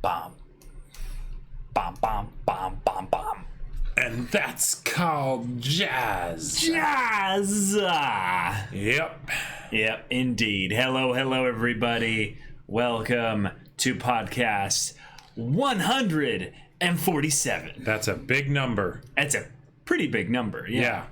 bum. Bum, bum, bum, bum, bum. And that's called jazz. Jazz! Yep. Yep, indeed. Hello, everybody. Welcome to podcast 147. That's a big number. That's a pretty big number. Yeah.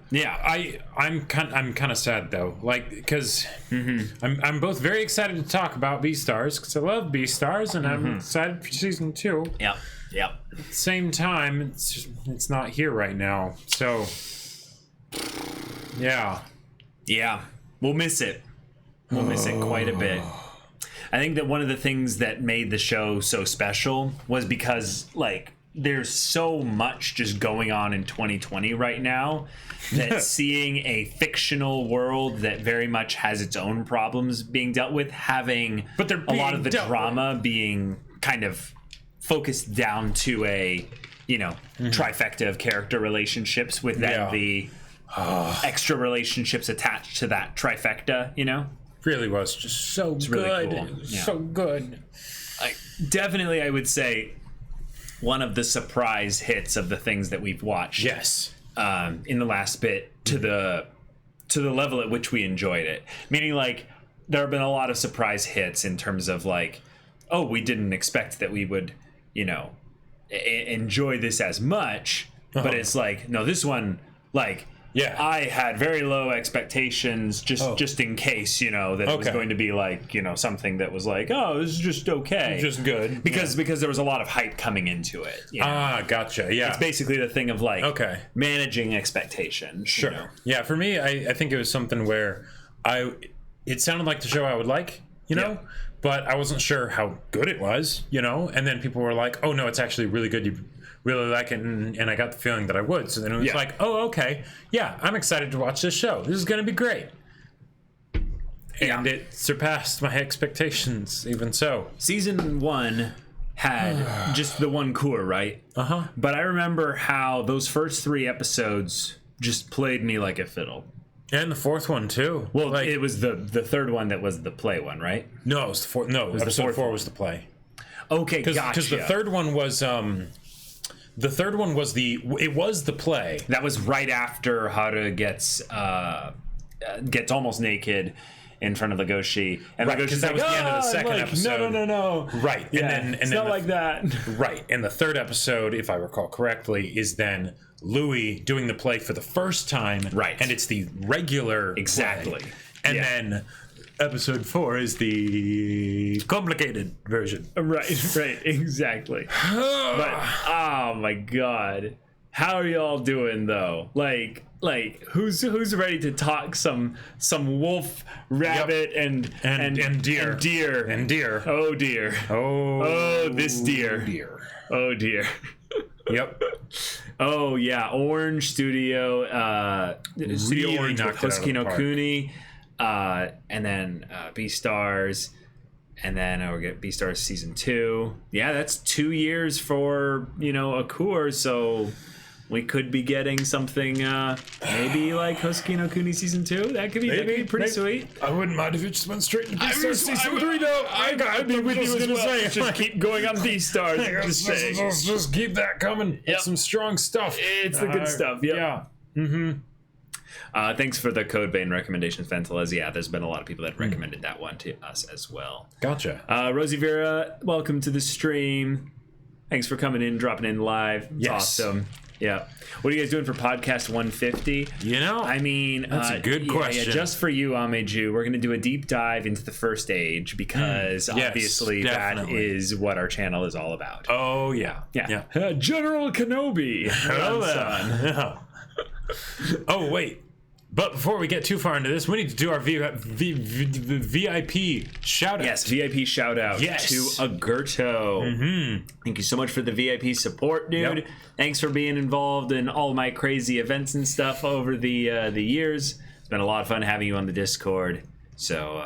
I'm kind of sad though, like because I'm both very excited to talk about Beastars because I love Beastars and I'm excited for season 2. Yep. At the same time, it's not here right now, so yeah. We'll miss it. We'll miss it quite a bit. I think that one of the things that made the show so special was because, like, there's so much just going on in 2020 right now that seeing a fictional world that very much has its own problems being dealt with, having a lot of the drama being kind of focused down to a, trifecta of character relationships with then the extra relationships attached to that trifecta, Really was just so good. Really cool. So good. Definitely, I would say one of the surprise hits of the things that we've watched. Yes. In the last bit to the level at which we enjoyed it. Meaning, like, there have been a lot of surprise hits in terms of, like, oh, we didn't expect that we would, enjoy this as much. But it's like, no, this one, like, I had very low expectations just in case, that it was going to be like, something that was like, oh, this is just okay. Just good. Because there was a lot of hype coming into it. Gotcha. Yeah. It's basically the thing of like managing expectations. Sure. Yeah, for me, I think it was something where it sounded like the show I would like, but I wasn't sure how good it was, and then people were like, oh no, it's actually really good. You really like it, and I got the feeling that I would. So then it was like, oh, okay. Yeah, I'm excited to watch this show. This is going to be great. And it surpassed my expectations, even so. Season 1 had just the one core, right? But I remember how those first 3 episodes just played me like a fiddle. And the 4th one, too. Well, it was the 3rd one that was the play one, right? No, it was the 4th. No, episode 4 was the play. Okay, gotcha. Because the 3rd one was... The 3rd one was the play. That was right after Haru gets almost naked in front of Legoshi, and Legoshi's that was the end of the second episode. No. Right, and it's not like that. Right, and the 3rd episode, if I recall correctly, is then Louis doing the play for the first time. Right, and it's the regular play. And then episode 4 is the complicated version. Right, exactly. But oh my god, how are y'all doing though? Like who's ready to talk some wolf, rabbit, and deer. Oh dear. Oh this deer. Oh dear. Yep. Oh yeah, Orange Studio Studio Orange with Hosuke no Kuni. And then Beastars, and then we'll get Beastars season 2. Yeah, that's 2 years for a core, so we could be getting something maybe like Hosuke no Kuni season 2. That could be pretty sweet. I wouldn't mind if it just went straight into Beastars season 3 though. I'd be with you as well. Just keep going on Beastars. Just keep that coming. It's some strong stuff. It's the good stuff. Yep. Yeah. Thanks for the Code Vein recommendations, Fentelez. Yeah, there's been a lot of people that recommended that one to us as well. Gotcha. Rosie Vera, welcome to the stream. Thanks for coming in, dropping in live. It's awesome. Yeah. What are you guys doing for podcast 150? I mean, that's a good question. Yeah, just for you, Ameju, we're going to do a deep dive into the First Age because obviously that is what our channel is all about. Oh, yeah. General Kenobi. Son. Oh, wait. But before we get too far into this, we need to do our VIP shout out. Yes, VIP shout out to Agurto. Thank you so much for the VIP support, dude. Yep. Thanks for being involved in all my crazy events and stuff over the years. It's been a lot of fun having you on the Discord. So,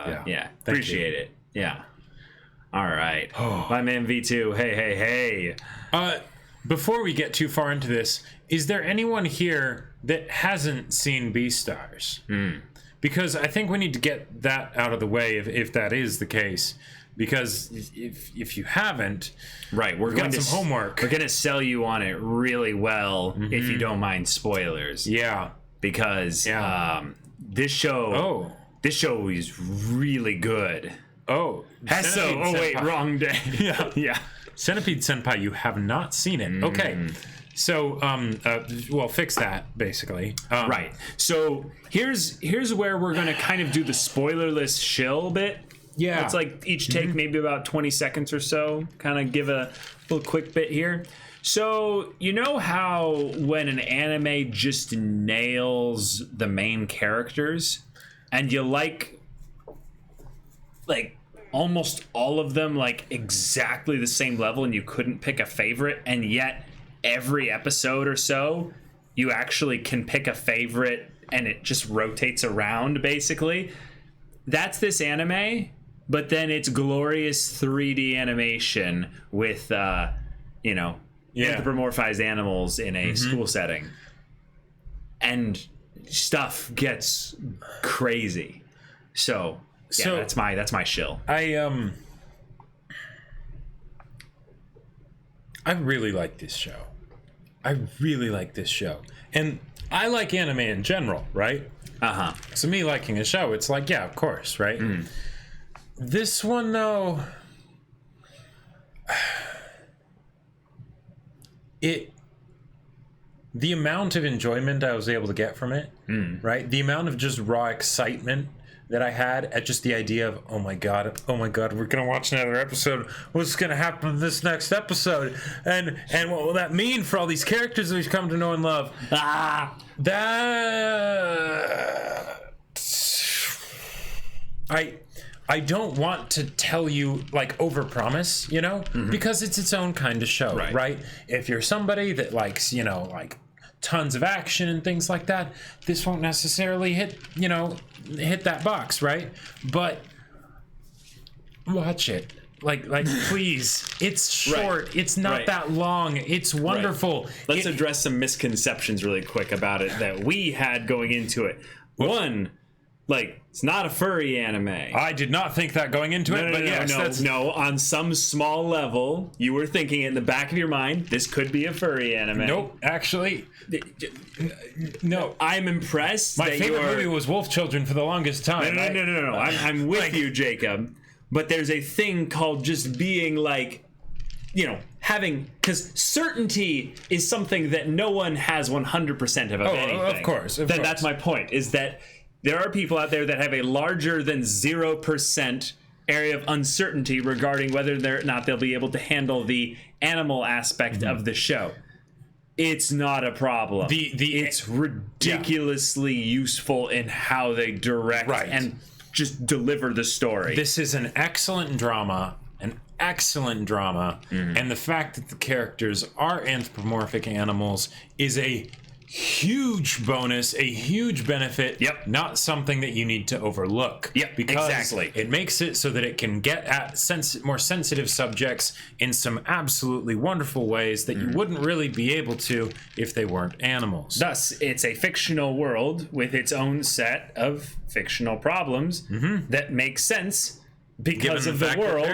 appreciate it. Yeah. All right. My man V2. Hey. Before we get too far into this, is there anyone here that hasn't seen Beastars? Because I think we need to get that out of the way if that is the case. because if you haven't, right, we're got going to some homework. We're going to sell you on it really well if you don't mind spoilers. Yeah, because this show is really good. Oh, wrong day. Yeah. Centipede Senpai, you have not seen it. Okay. So, well, fix that, basically. Right. So here's where we're going to kind of do the spoilerless shill bit. Yeah. It's like each take maybe about 20 seconds or so. Kind of give a little quick bit here. So, you know how when an anime just nails the main characters and you like almost all of them like exactly the same level and you couldn't pick a favorite, and yet every episode or so you actually can pick a favorite and it just rotates around basically? That's this anime, but then it's glorious 3D animation with anthropomorphized animals in a school setting, and stuff gets crazy. So that's my shill. I really like this show. And I like anime in general, right? So me liking a show, it's like, yeah, of course, right? This one, though, the amount of enjoyment I was able to get from it, right? The amount of just raw excitement that I had at just the idea of, oh my god, we're gonna watch another episode. What's gonna happen in this next episode? And what will that mean for all these characters that we've come to know and love? I don't want to tell you, like, overpromise, because it's its own kind of show, right? If you're somebody that likes, like tons of action and things like that, this won't necessarily hit that box, right? But watch it. Like please. It's short. It's not that long. It's wonderful. Let's address some misconceptions really quick about it that we had going into it. One, it's not a furry anime. I did not think that going into it, No. On some small level, you were thinking in the back of your mind, this could be a furry anime. Nope, actually, no. I'm impressed. My favorite movie was Wolf Children for the longest time. No. I'm with you, Jacob. But there's a thing called just being having, because certainty is something that no one has 100% of anything. Of course. That's my point, is that there are people out there that have a larger than 0% area of uncertainty regarding whether or not they'll be able to handle the animal aspect of the show. It's not a problem. It's ridiculously useful in how they direct and just deliver the story. This is an excellent drama. And the fact that the characters are anthropomorphic animals is a huge bonus, a huge benefit. Not something that you need to overlook. Because it makes it so that it can get at more sensitive subjects in some absolutely wonderful ways that you wouldn't really be able to if they weren't animals. Thus, it's a fictional world with its own set of fictional problems that make sense because of the world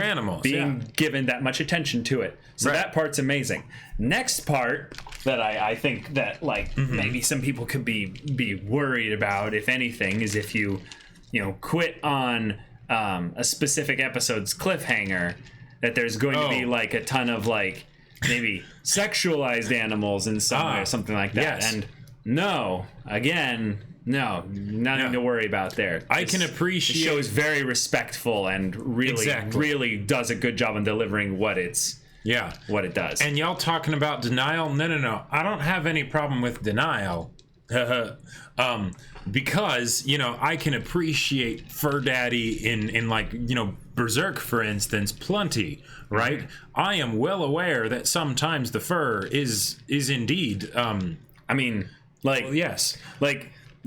being given that much attention to it. So that part's amazing. Next part that I think that maybe some people could be worried about, if anything, is if you quit on a specific episode's cliffhanger, that there's going to be a ton of maybe sexualized animals in some way or something like that. And nothing to worry about there. I can appreciate the show is very respectful and really does a good job in delivering what it does. And y'all talking about denial? No. I don't have any problem with denial. Because, I can appreciate Fur Daddy in Berserk, for instance, plenty, right? I am well aware that sometimes the fur is indeed,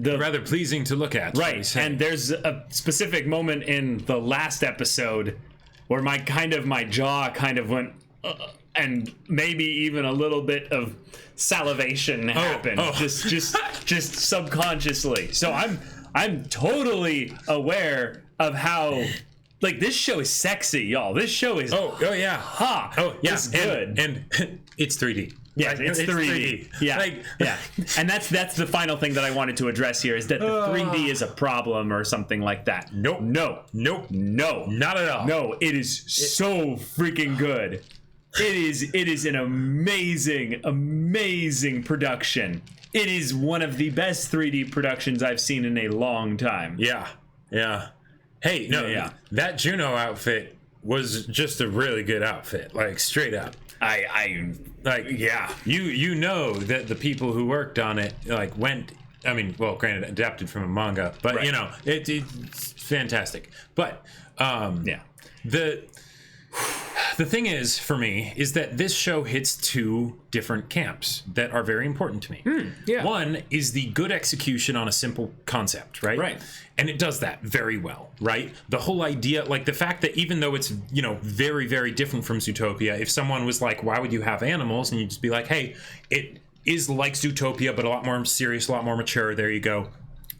rather pleasing to look at. Right, and there's a specific moment in the last episode where my jaw kind of went, and maybe even a little bit of salivation happened, just subconsciously. So I'm totally aware of how Like, this show is sexy, y'all. This show is Oh yeah. hot. Oh yeah. It's good. And it's 3D. Yeah, Like, it's 3D. Yeah, yeah. And that's the final thing that I wanted to address here is that the 3D is a problem or something like that. Nope. No. Not at all. No, it is so freaking good. It is an amazing production. It is one of the best 3D productions I've seen in a long time. Yeah. Hey, no, Yeah. that Juno outfit was just a really good outfit, like straight up. I Like, yeah. you know that the people who worked on it like went. I mean, well, granted, adapted from a manga, but Right. you know, it's fantastic. But Yeah. the thing is, for me, is that this show hits two different camps that are very important to me. yeah. One is the good execution on a simple concept, right? Right. And it does that very well, right? The whole idea, like the fact that even though it's, you know, very, very different from Zootopia, if someone was like, why would you have animals? And you just be like, hey, it is like Zootopia, but a lot more serious, a lot more mature. There you go.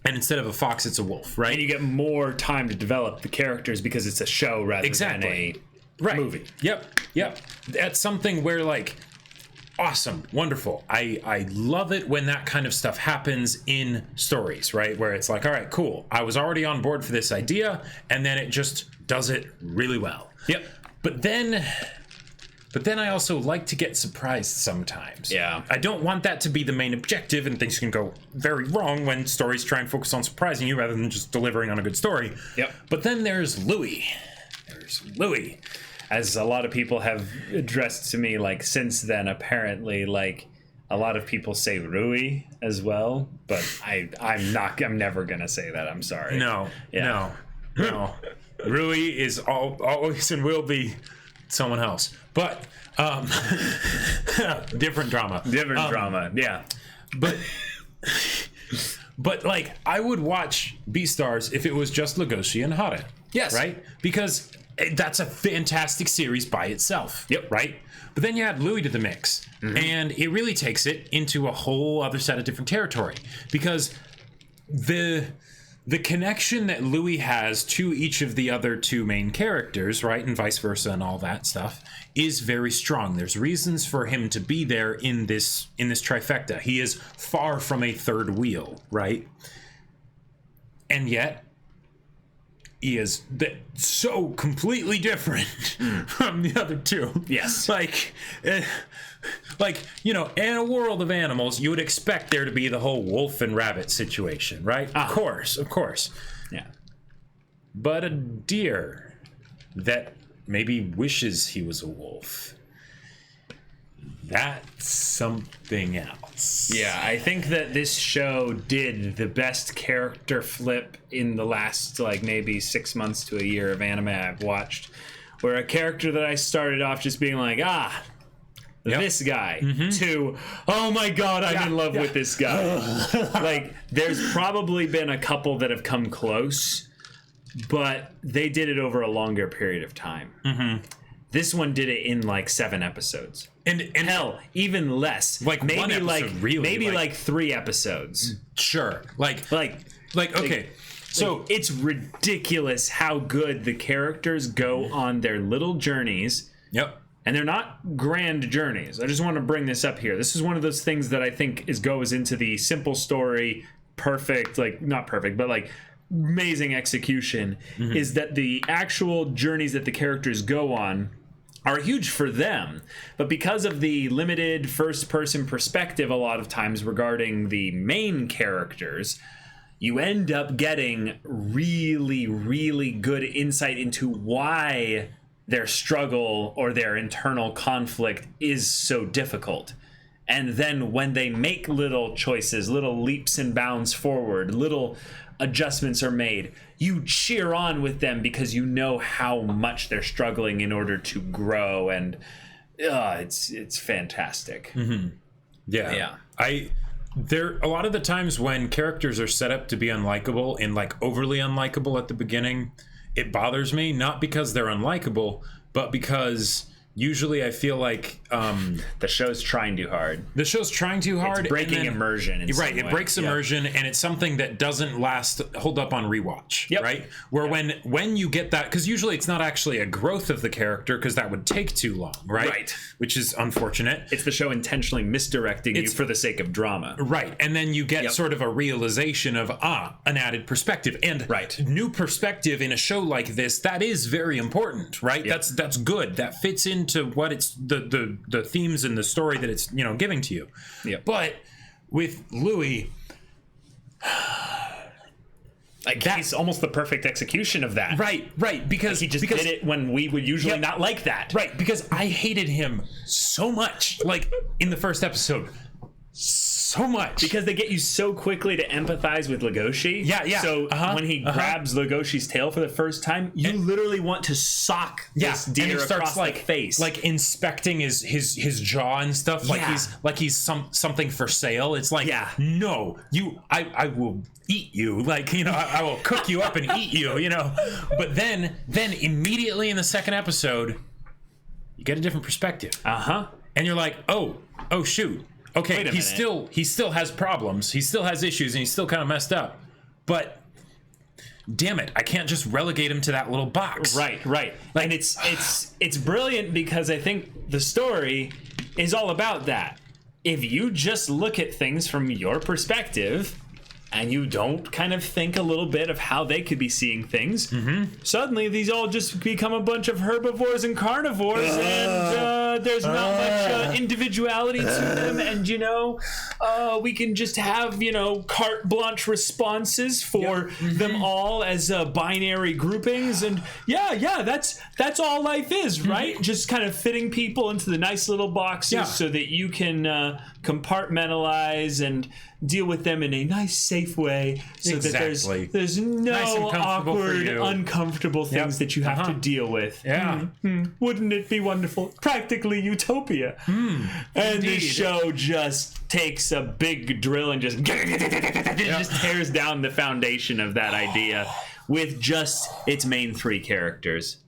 And instead of a fox, it's a wolf, right? And you get more time to develop the characters because it's a show rather than a movie. Yep. That's something where, like, awesome, wonderful. I love it when that kind of stuff happens in stories, right? Where it's like, all right, cool. I was already on board for this idea, and then it just does it really well. Yep. But then I also like to get surprised sometimes. Yeah. I don't want that to be the main objective, and things can go very wrong when stories try and focus on surprising you rather than just delivering on a good story. Yep. But then there's Louis. As a lot of people have addressed to me, like, since then, apparently, like, a lot of people say Rui as well, but I'm never gonna say that. I'm sorry. No. Rui is always and will be someone else. But different drama. Drama. Yeah. But like, I would watch Beastars if it was just Legoshi and Hara. Yes. Right? Because that's a fantastic series by itself. Yep. Right? But then you add Louis to the mix, and it really takes it into a whole other set of different territory. Because the connection that Louis has to each of the other two main characters, right, and vice versa and all that stuff, is very strong. There's reasons for him to be there in this trifecta. He is far from a third wheel, right? And yet he is so completely different from the other two. Yes. Like, you know, in a world of animals, you would expect there to be the whole wolf and rabbit situation, right? Of course. Yeah. But a deer that maybe wishes he was a wolf, that's something else. Yeah, I think that this show did the best character flip in the last, like, maybe 6 months to a year of anime I've watched, where a character that I started off just being like, this guy, to, oh my god, I'm in love with this guy. Like, there's probably been a couple that have come close, but they did it over a longer period of time. This one did it in like 7 episodes. And hell, even less. Like maybe one episode, really, maybe like 3 episodes. Sure. Like okay. So it's ridiculous how good the characters go on their little journeys. Yep. And they're not grand journeys. I just want to bring this up here. This is one of those things that I think goes into the simple story, perfect, like, not perfect, but like amazing execution, is that the actual journeys that the characters go on are huge for them. But because of the limited first-person perspective a lot of times regarding the main characters, you end up getting really, really good insight into why their struggle or their internal conflict is so difficult. And then when they make little choices, little leaps and bounds forward, little adjustments are made, you cheer on with them because you know how much they're struggling in order to grow, and it's fantastic. Yeah. There a lot of the times when characters are set up to be unlikable and like overly unlikable at the beginning, it bothers me, not because they're unlikable, but because usually I feel like The show's trying too hard. the show's trying too hard. It's breaking and then- immersion. In Right, some it way. breaks immersion, and it's something that doesn't hold up on rewatch. Yep. Right, where when you get that, because usually it's not actually a growth of the character, because that would take too long, right? Right. Which is unfortunate. It's the show intentionally misdirecting you for the sake of drama. Right, and then you get Yep. sort of a realization of an added perspective, and Right. new perspective in a show like this, that is very important, right? Yep. That's good. That fits into what it's the themes and the story that it's giving to you. Yep. But with Louis, Like he's almost the perfect execution of that. right, because He just did it when we would usually Yep. not like that. right, because I hated him so much, like in the first episode, so much. Because they get you so quickly to empathize with Legoshi. Yeah. So when he grabs Legoshi's tail for the first time, you literally want to sock this and deer he starts across like the face. like inspecting his jaw and stuff. Yeah. Like he's something for sale. It's like, Yeah. no, I will eat you. Like, I will cook you up and eat you. But then immediately in the second episode, you get a different perspective, and you're like, oh shoot. Okay, Wait a minute. he still has problems. He still has issues, and he's still kind of messed up. But damn it, I can't just relegate him to that little box. Right. And it's brilliant because I think the story is all about that. If you just look at things from your perspective and you don't kind of think a little bit of how they could be seeing things, suddenly these all just become a bunch of herbivores and carnivores, and there's not much individuality to them, and we can just have carte blanche responses for them all as binary groupings, and that's all life is, right? Just kind of fitting people into the nice little boxes so that you can compartmentalize and deal with them in a nice, safe way, so Exactly. that there's Nice no and comfortable for awkward, you. uncomfortable things that you have to deal with. Yeah. Wouldn't it be wonderful? Practically utopia. And the Indeed. show just takes a big drill and just tears down the foundation of that idea with just its main three characters.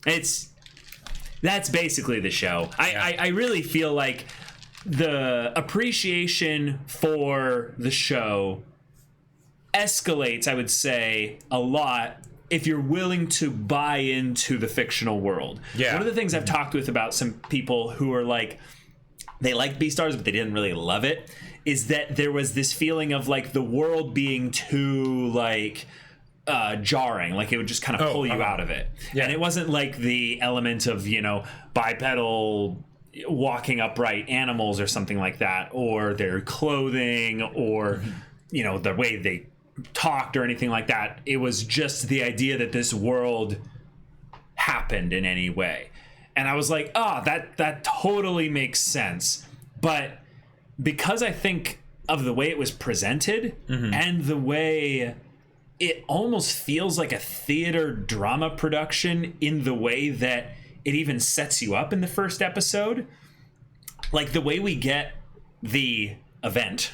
That's basically the show. I really feel like the appreciation for the show escalates, I would say, a lot if you're willing to buy into the fictional world. Yeah. One of the things I've talked with about some people who are like, they liked Beastars, but they didn't really love it, is that there was this feeling of like the world being too like jarring, like it would just kind of pull you out of it. Yeah. And it wasn't like the element of, bipedal walking upright animals or something like that, or their clothing, or the way they talked or anything like that. It was just the idea that this world happened in any way, and I was like, that totally makes sense. But because I think of the way it was presented and the way it almost feels like a theater drama production in the way that it even sets you up in the first episode. Like the way we get the event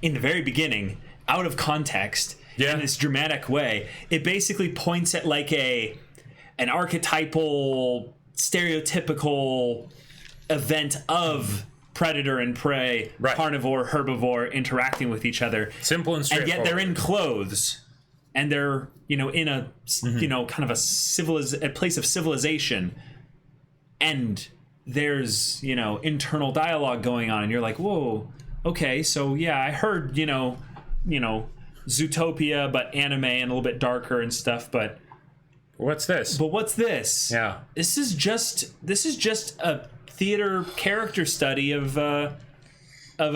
in the very beginning out of context in this dramatic way, it basically points at like an archetypal, stereotypical event of predator and prey, carnivore, herbivore interacting with each other. Simple and straightforward. And yet they're in clothes. And they're, in a, kind of a place of civilization. And there's, internal dialogue going on. And you're like, whoa, okay. So, yeah, I heard, Zootopia, but anime and a little bit darker and stuff. But what's this? But what's this? Yeah. This is just a theater character study of a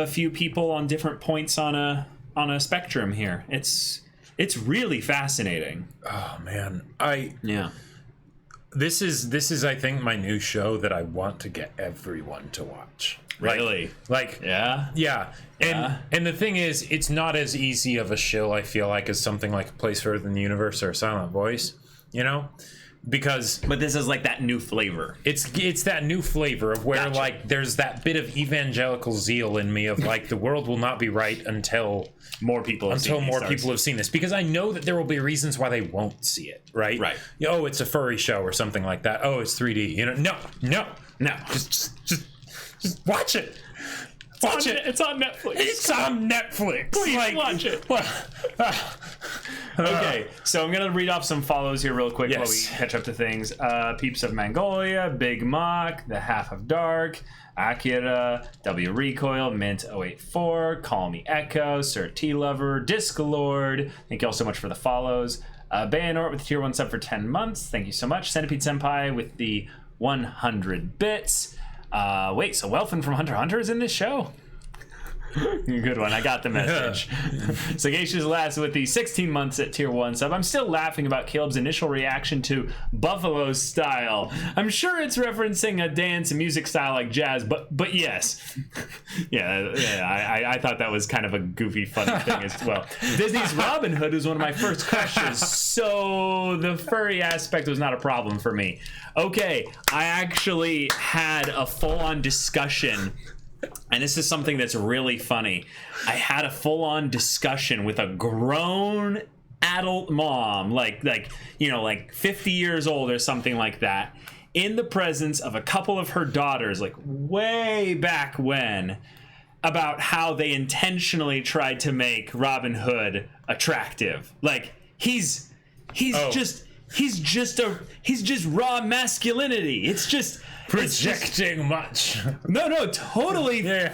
few people on different points on a spectrum here. It's really fascinating. Oh man, This is I think my new show that I want to get everyone to watch. Really? Yeah. And the thing is, it's not as easy of a show, I feel like, as something like A Place Further Than the Universe or Silent Voice, because But this is like that new flavor. it's that new flavor of where Gotcha. like there's that bit of evangelical zeal in me of like the world will not be right until More people have seen more Beastars. people have seen this, because I know that there will be reasons why they won't see it, right? Right. Oh, it's a furry show or something like that. Oh, it's 3D. You know, no, just watch it. Watch it. It's on Netflix. It's on Netflix. Please watch it. Okay, so I'm gonna read off some follows here real quick while we Yes. catch up to things. Peeps of Mongolia, Big Mock, The Half of Dark, Akira, W Recoil, Mint 084, Call Me Echo, Sir T Lover, Disc Lord. Thank you all so much for the follows. Bayanort with the tier 1 sub for 10 months. Thank you so much. Centipede Senpai with the 100 bits. Wait, so Welfin from Hunter x Hunter is in this show? Good one. I got the message. Sagacious Last with the 16 months at tier 1 sub. I'm still laughing about Caleb's initial reaction to Buffalo Style. I'm sure it's referencing a dance and music style like jazz, but yes. I thought that was kind of a goofy, funny thing as well. Disney's Robin Hood was one of my first crushes, so the furry aspect was not a problem for me. Okay, I actually had a full-on discussion. And this is something that's really funny. I had a full-on discussion with a grown adult mom, like 50 years old or something like that, in the presence of a couple of her daughters, like way back when, about how they intentionally tried to make Robin Hood attractive. Like he's just raw masculinity. It's just projecting much. No, totally Yeah.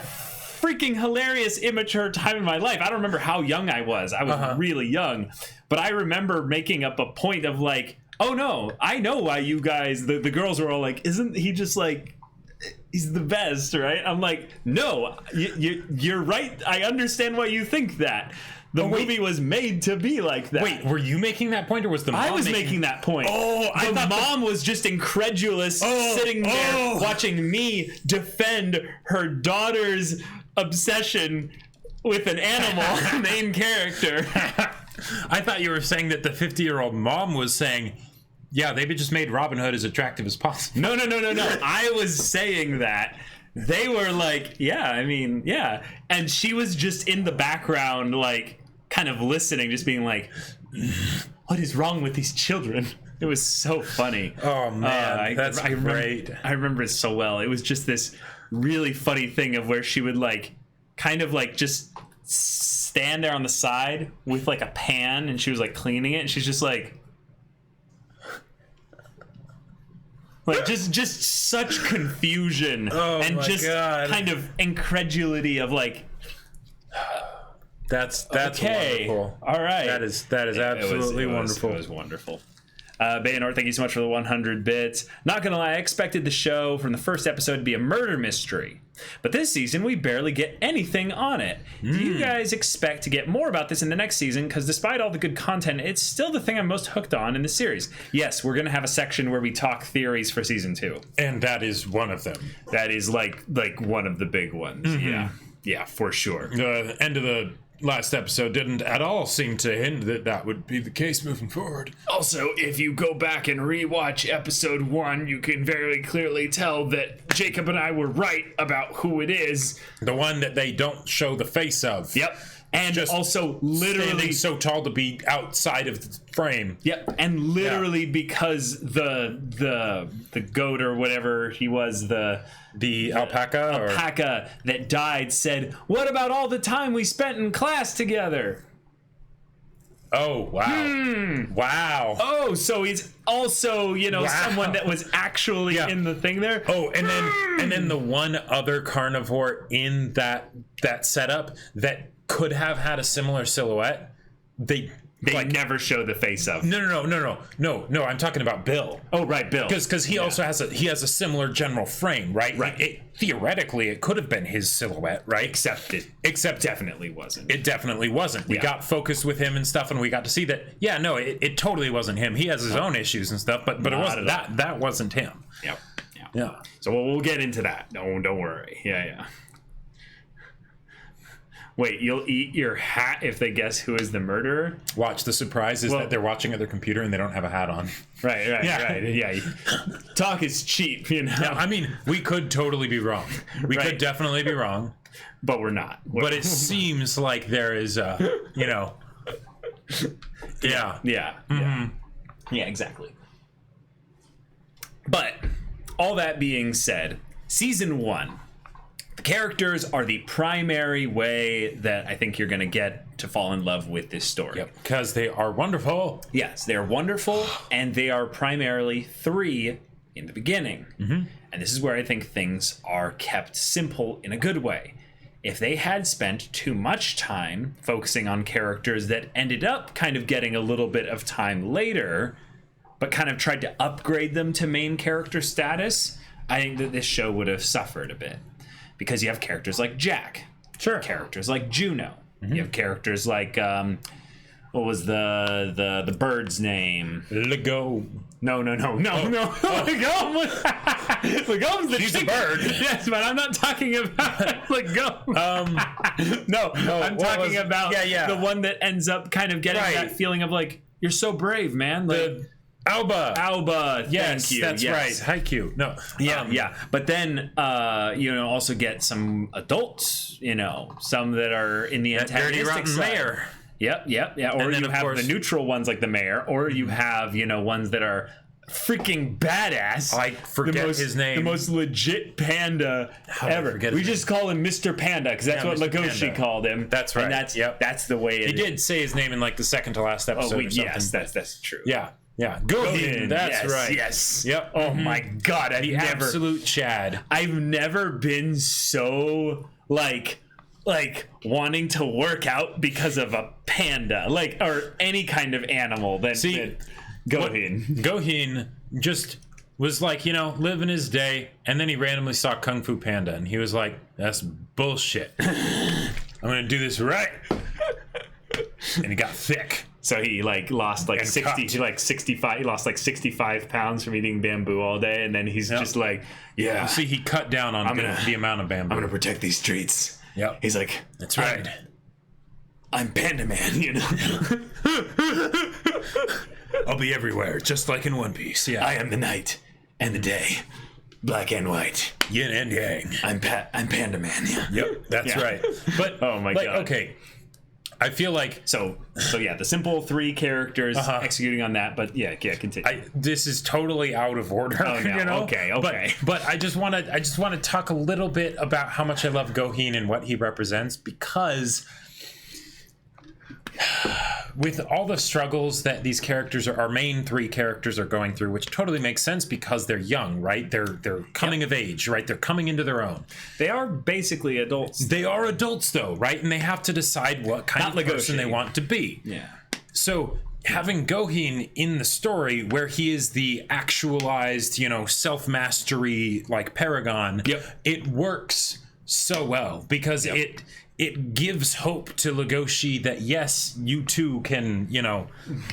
freaking hilarious, immature time in my life. I don't remember how young I was. I was really young. But I remember making up a point of like, oh no, I know why you guys, the girls were all like, isn't he just like, he's the best, right? I'm like, no, you're right. I understand why you think that. The movie was made to be like that. Wait, were you making that point, or was the mom I was making that point. Oh, I the thought mom was just incredulous, sitting there watching me defend her daughter's obsession with an animal main character. I thought you were saying that the 50-year-old mom was saying, yeah, they just made Robin Hood as attractive as possible. No. I was saying that. They were like, yeah, I mean, yeah. And she was just in the background, like, kind of listening, just being like, what is wrong with these children? It was so funny. Oh, man, that's great. I remember it so well. It was just this really funny thing of where she would, like, kind of, like, just stand there on the side with, like, a pan, and she was, like, cleaning it, and she's just like... Like just such confusion and just kind of incredulity of like, that's okay, wonderful. All right, that is absolutely wonderful. It was wonderful. Bayanort, thank you so much for the 100 bits. Not gonna lie, I expected the show from the first episode to be a murder mystery, but this season we barely get anything on it. Do you guys expect to get more about this in the next season? Because despite all the good content, it's still the thing I'm most hooked on in the series. Yes, we're gonna have a section where we talk theories for season 2, and that is one of them. that is like one of the big ones. Yeah, for sure. The end of the last episode didn't at all seem to hint that that would be the case moving forward. Also, if you go back and rewatch episode 1, you can very clearly tell that Jacob and I were right about who it is. The one that they don't show the face of. Yep. And Just also literally standing so tall to be outside of the frame. Yep. And literally because the goat or whatever he was, the alpaca that died said, "What about all the time we spent in class together?" Oh, wow. Wow. Oh, so he's also, someone that was actually in the thing there. Oh, and then the one other carnivore in that setup that could have had a similar silhouette, they never show the face of. No. I'm talking about Bill. Oh, right, Bill. Because he also has a similar general frame, right? Right. Theoretically, it could have been his silhouette, right? Except definitely wasn't. It definitely wasn't. We got focused with him and stuff, and we got to see that. Yeah, no, it totally wasn't him. He has his own issues and stuff, but it wasn't that. That wasn't him. Yep. Yeah. So we'll get into that. Don't worry. Yeah. Wait, you'll eat your hat if they guess who is the murderer? Watch, the surprise is that they're watching at their computer and they don't have a hat on. Right. Yeah. Talk is cheap, you know? Yeah, I mean, we could totally be wrong. We could definitely be wrong. But we're not. But it seems like there is, you know... Yeah. Yeah, exactly. But all that being said, season 1, the characters are the primary way that I think you're going to get to fall in love with this story. Yep, because they are wonderful. Yes, they are wonderful, and they are primarily 3 in the beginning. And this is where I think things are kept simple in a good way. If they had spent too much time focusing on characters that ended up kind of getting a little bit of time later, but kind of tried to upgrade them to main character status, I think that this show would have suffered a bit. Because you have characters like Jack. Sure. Characters like Juno. You have characters like, what was the bird's name? Lego. No. Legome. Legome's the She's a chicken. bird. Yes, but I'm not talking about Legome. No, I'm talking about the one that ends up kind of getting that feeling of like, you're so brave, man. Like, Alba. Yes, thank you. That's right. Haikyuu. No. Yeah. But then, also get some adults, some that are in the antagonistic side. Mayor. Yep. Or you have the neutral ones like the mayor, or you have, ones that are freaking badass. I forget his name. The most legit panda ever. We just call him Mr. Panda because that's what Legoshi called him. That's right. And that's the way it is. He did say his name in like the second to last episode. Yes, that's true. Yeah. Gohin. That's right. Yes. Yep. Oh my God. Absolute Chad. I've never been so like wanting to work out because of a panda, or any kind of animal. Gohin just was like, living his day, and then he randomly saw Kung Fu Panda, and he was like, "That's bullshit. I'm gonna do this right." And he got thick. So he lost 65. He lost 65 pounds from eating bamboo all day, and then he's just like, "Yeah." You see, he cut down on the amount of bamboo. I'm gonna protect these streets. Yep. He's like, "That's right. I'm Panda Man." I'll be everywhere, just like in One Piece. Yeah. I am the night and the day, black and white, yin and yang. I'm Panda Man. Yeah. Yep. That's right. But oh my God. Okay. I feel like so yeah, the simple 3 characters executing on that, but continue. This is totally out of order. Oh no. Okay. But I just want to talk a little bit about how much I love Gohin and what he represents, because with all the struggles that these characters our main 3 characters are going through, which totally makes sense because they're young, right? They're coming of age, right? They're coming into their own. They are basically adults. They are adults though, right? And they have to decide what kind of person they want to be. Yeah. So having Gohin in the story where he is the actualized, self-mastery paragon, it works so well because it gives hope to Legoshi that yes, you too can,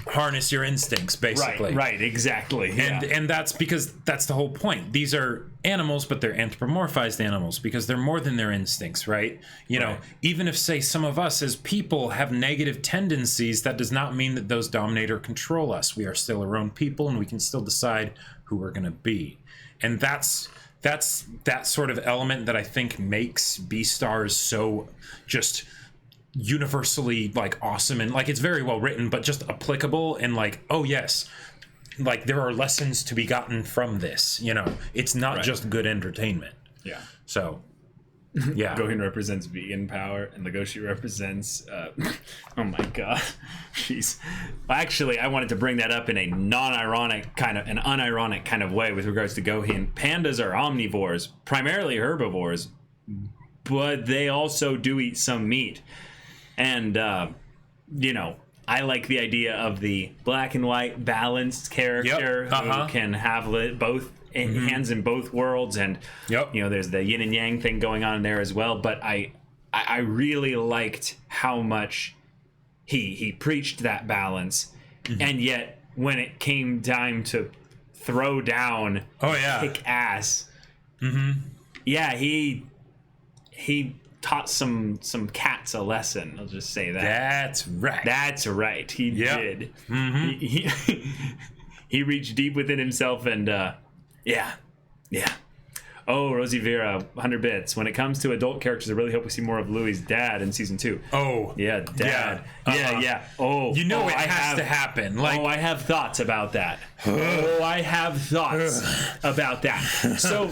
harness your instincts, basically. Right, exactly. And that's because that's the whole point. These are animals, but they're anthropomorphized animals because they're more than their instincts, right? Even if, say, some of us as people have negative tendencies, that does not mean that those dominate or control us. We are still our own people, and we can still decide who we're going to be. And that's that sort of element that I think makes Beastars so just universally awesome, and it's very well written, but just applicable, and oh yes, there are lessons to be gotten from this. It's not just good entertainment. Yeah. So yeah. Gohin represents vegan power, and Legoshi represents oh my God. Jeez. Well, actually, I wanted to bring that up in a unironic kind of way with regards to Gohin. Pandas are omnivores, primarily herbivores, but they also do eat some meat. And I like the idea of the black and white balanced character who can have both hands in both worlds, and there's the yin and yang thing going on there as well. But I really liked how much he preached that balance, and yet when it came time to throw down, kick ass, he taught some cats a lesson. I'll just say that. That's right. That's right. He did. Mm-hmm. He reached deep within himself and yeah. Oh, Rosie Vera, 100 bits. When it comes to adult characters, I really hope we see more of Louie's dad in season 2. Oh, yeah, dad. Yeah. Oh, it has to happen. Like, I have thoughts about that. I have thoughts about that. So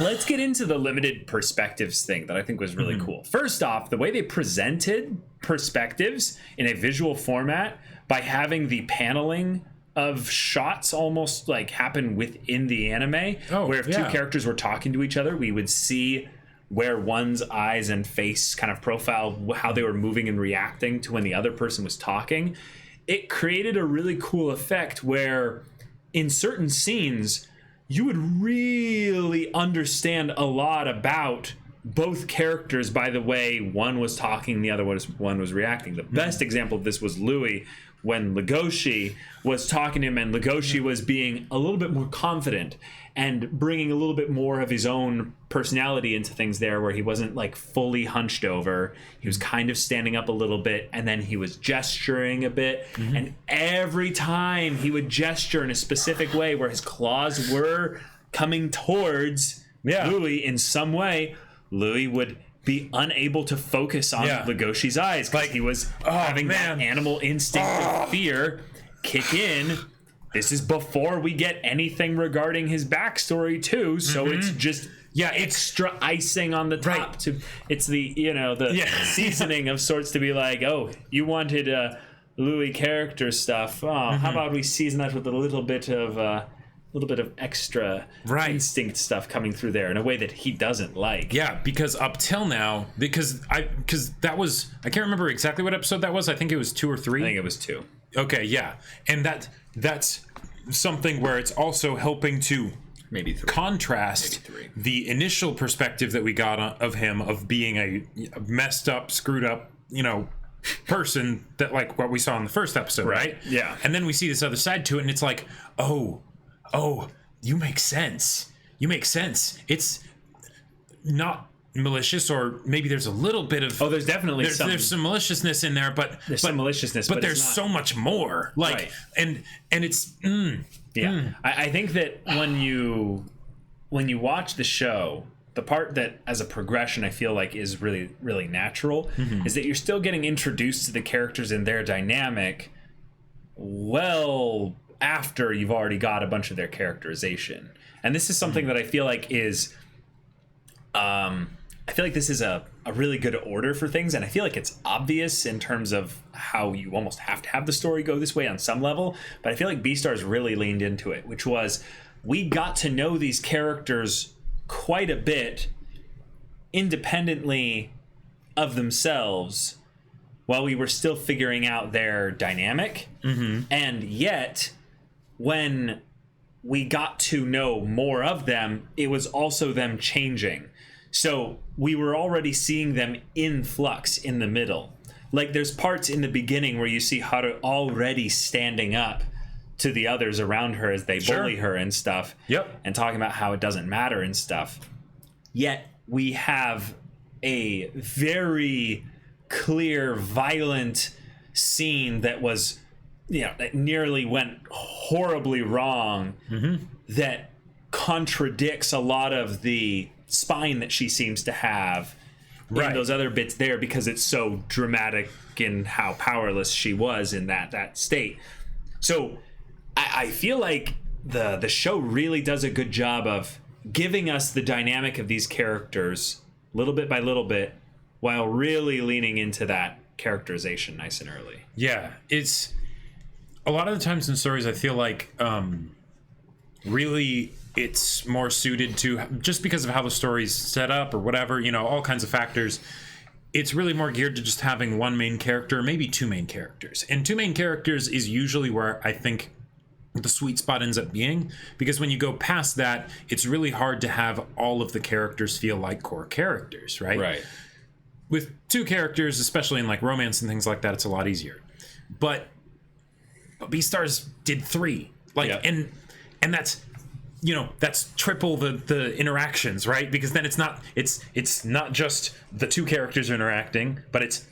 let's get into the limited perspectives thing that I think was really cool. First off, the way they presented perspectives in a visual format by having the paneling of shots almost like happen within the anime, where if two characters were talking to each other, we would see where one's eyes and face kind of profile how they were moving and reacting to when the other person was talking. It created a really cool effect where in certain scenes you would really understand a lot about both characters by the way one was talking, the other one was reacting. The best example of this was Louis when Legoshi was talking to him, and Legoshi was being a little bit more confident and bringing a little bit more of his own personality into things there, where he wasn't like fully hunched over. He was kind of standing up a little bit, and then he was gesturing a bit. And every time he would gesture in a specific way where his claws were coming towards Louis in some way, Louis would be unable to focus on Legoshi's eyes because he was having that animal instinct of fear kick in. This is before we get anything regarding his backstory too, so it's just extra icing on the top. It's the the seasoning of sorts to be like, oh, you wanted Louis character stuff. How about we season that with a little bit of extra instinct stuff coming through there in a way that he doesn't like. Yeah, because up till now, because that was, I can't remember exactly what episode that was. I think it was 2 or 3. I think it was 2. Okay, yeah. And that's something where it's also helping to maybe 3. Contrast maybe 3. The initial perspective that we got of him of being a messed up, screwed up, person that like what we saw in the first episode, right? Yeah. And then we see this other side to it, and it's like, oh, you make sense. It's not malicious, or maybe there's a little bit of there's definitely there's some maliciousness in there, but some maliciousness, but there's so much more. Like and it's I think that when you watch the show, the part that as a progression I feel like is really, really natural is that you're still getting introduced to the characters and their dynamic after you've already got a bunch of their characterization. And this is something that I feel like is this is a really good order for things, and I feel like it's obvious in terms of how you almost have to have the story go this way on some level, but I feel like Beastars really leaned into it, which was we got to know these characters quite a bit independently of themselves while we were still figuring out their dynamic. And yet when we got to know more of them, it was also them changing. So we were already seeing them in flux in the middle. Like there's parts in the beginning where you see Haru already standing up to the others around her as they bully her and stuff. And talking about how it doesn't matter and stuff. Yet we have a very clear, violent scene that was that nearly went horribly wrong, that contradicts a lot of the spine that she seems to have in those other bits there, because it's so dramatic in how powerless she was in that state. So I feel like the show really does a good job of giving us the dynamic of these characters little bit by little bit, while really leaning into that characterization nice and early. Yeah, it's a lot of the times in stories I feel like really it's more suited to, just because of how the story's set up or whatever, all kinds of factors, it's really more geared to just having one main character, maybe 2 main characters. And 2 main characters is usually where I think the sweet spot ends up being, because when you go past that, it's really hard to have all of the characters feel like core characters, right? With 2 characters, especially in like romance and things like that, it's a lot easier. But Beastars did 3, and that's that's triple the interactions, right? Because then it's not just the two characters interacting, but it's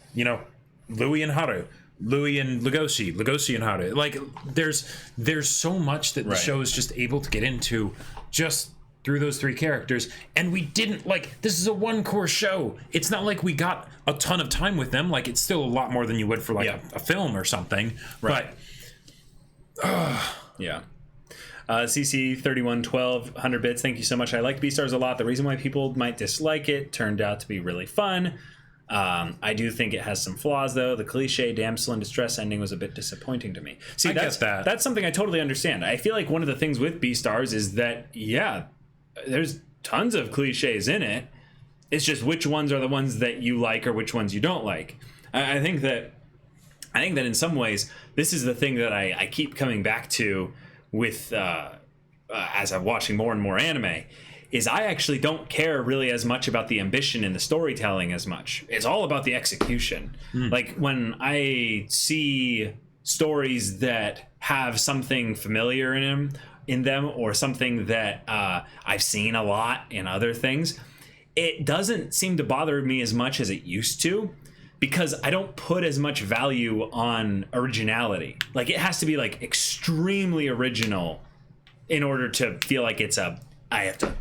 Louis and Haru, Louis and Legoshi and Haru. Like there's so much that the show is just able to get into just through those three characters, and we didn't this is a one course show. It's not like we got a ton of time with them. Like it's still a lot more than you would for a film or something, right? But CC 3112 100 bits. Thank you so much. I like Beastars a lot. The reason why people might dislike it turned out to be really fun. I do think it has some flaws, though. The cliche damsel in distress ending was a bit disappointing to me. See, that's something I totally understand. I feel like one of the things with Beastars is that, there's tons of cliches in it. It's just which ones are the ones that you like or which ones you don't like. I think that in some ways, this is the thing that I keep coming back to with as I'm watching more and more anime, is I actually don't care really as much about the ambition in the storytelling as much. It's all about the execution. Like when I see stories that have something familiar in them or something that I've seen a lot in other things, it doesn't seem to bother me as much as it used to, because I don't put as much value on originality. Like it has to be extremely original in order to feel like I have to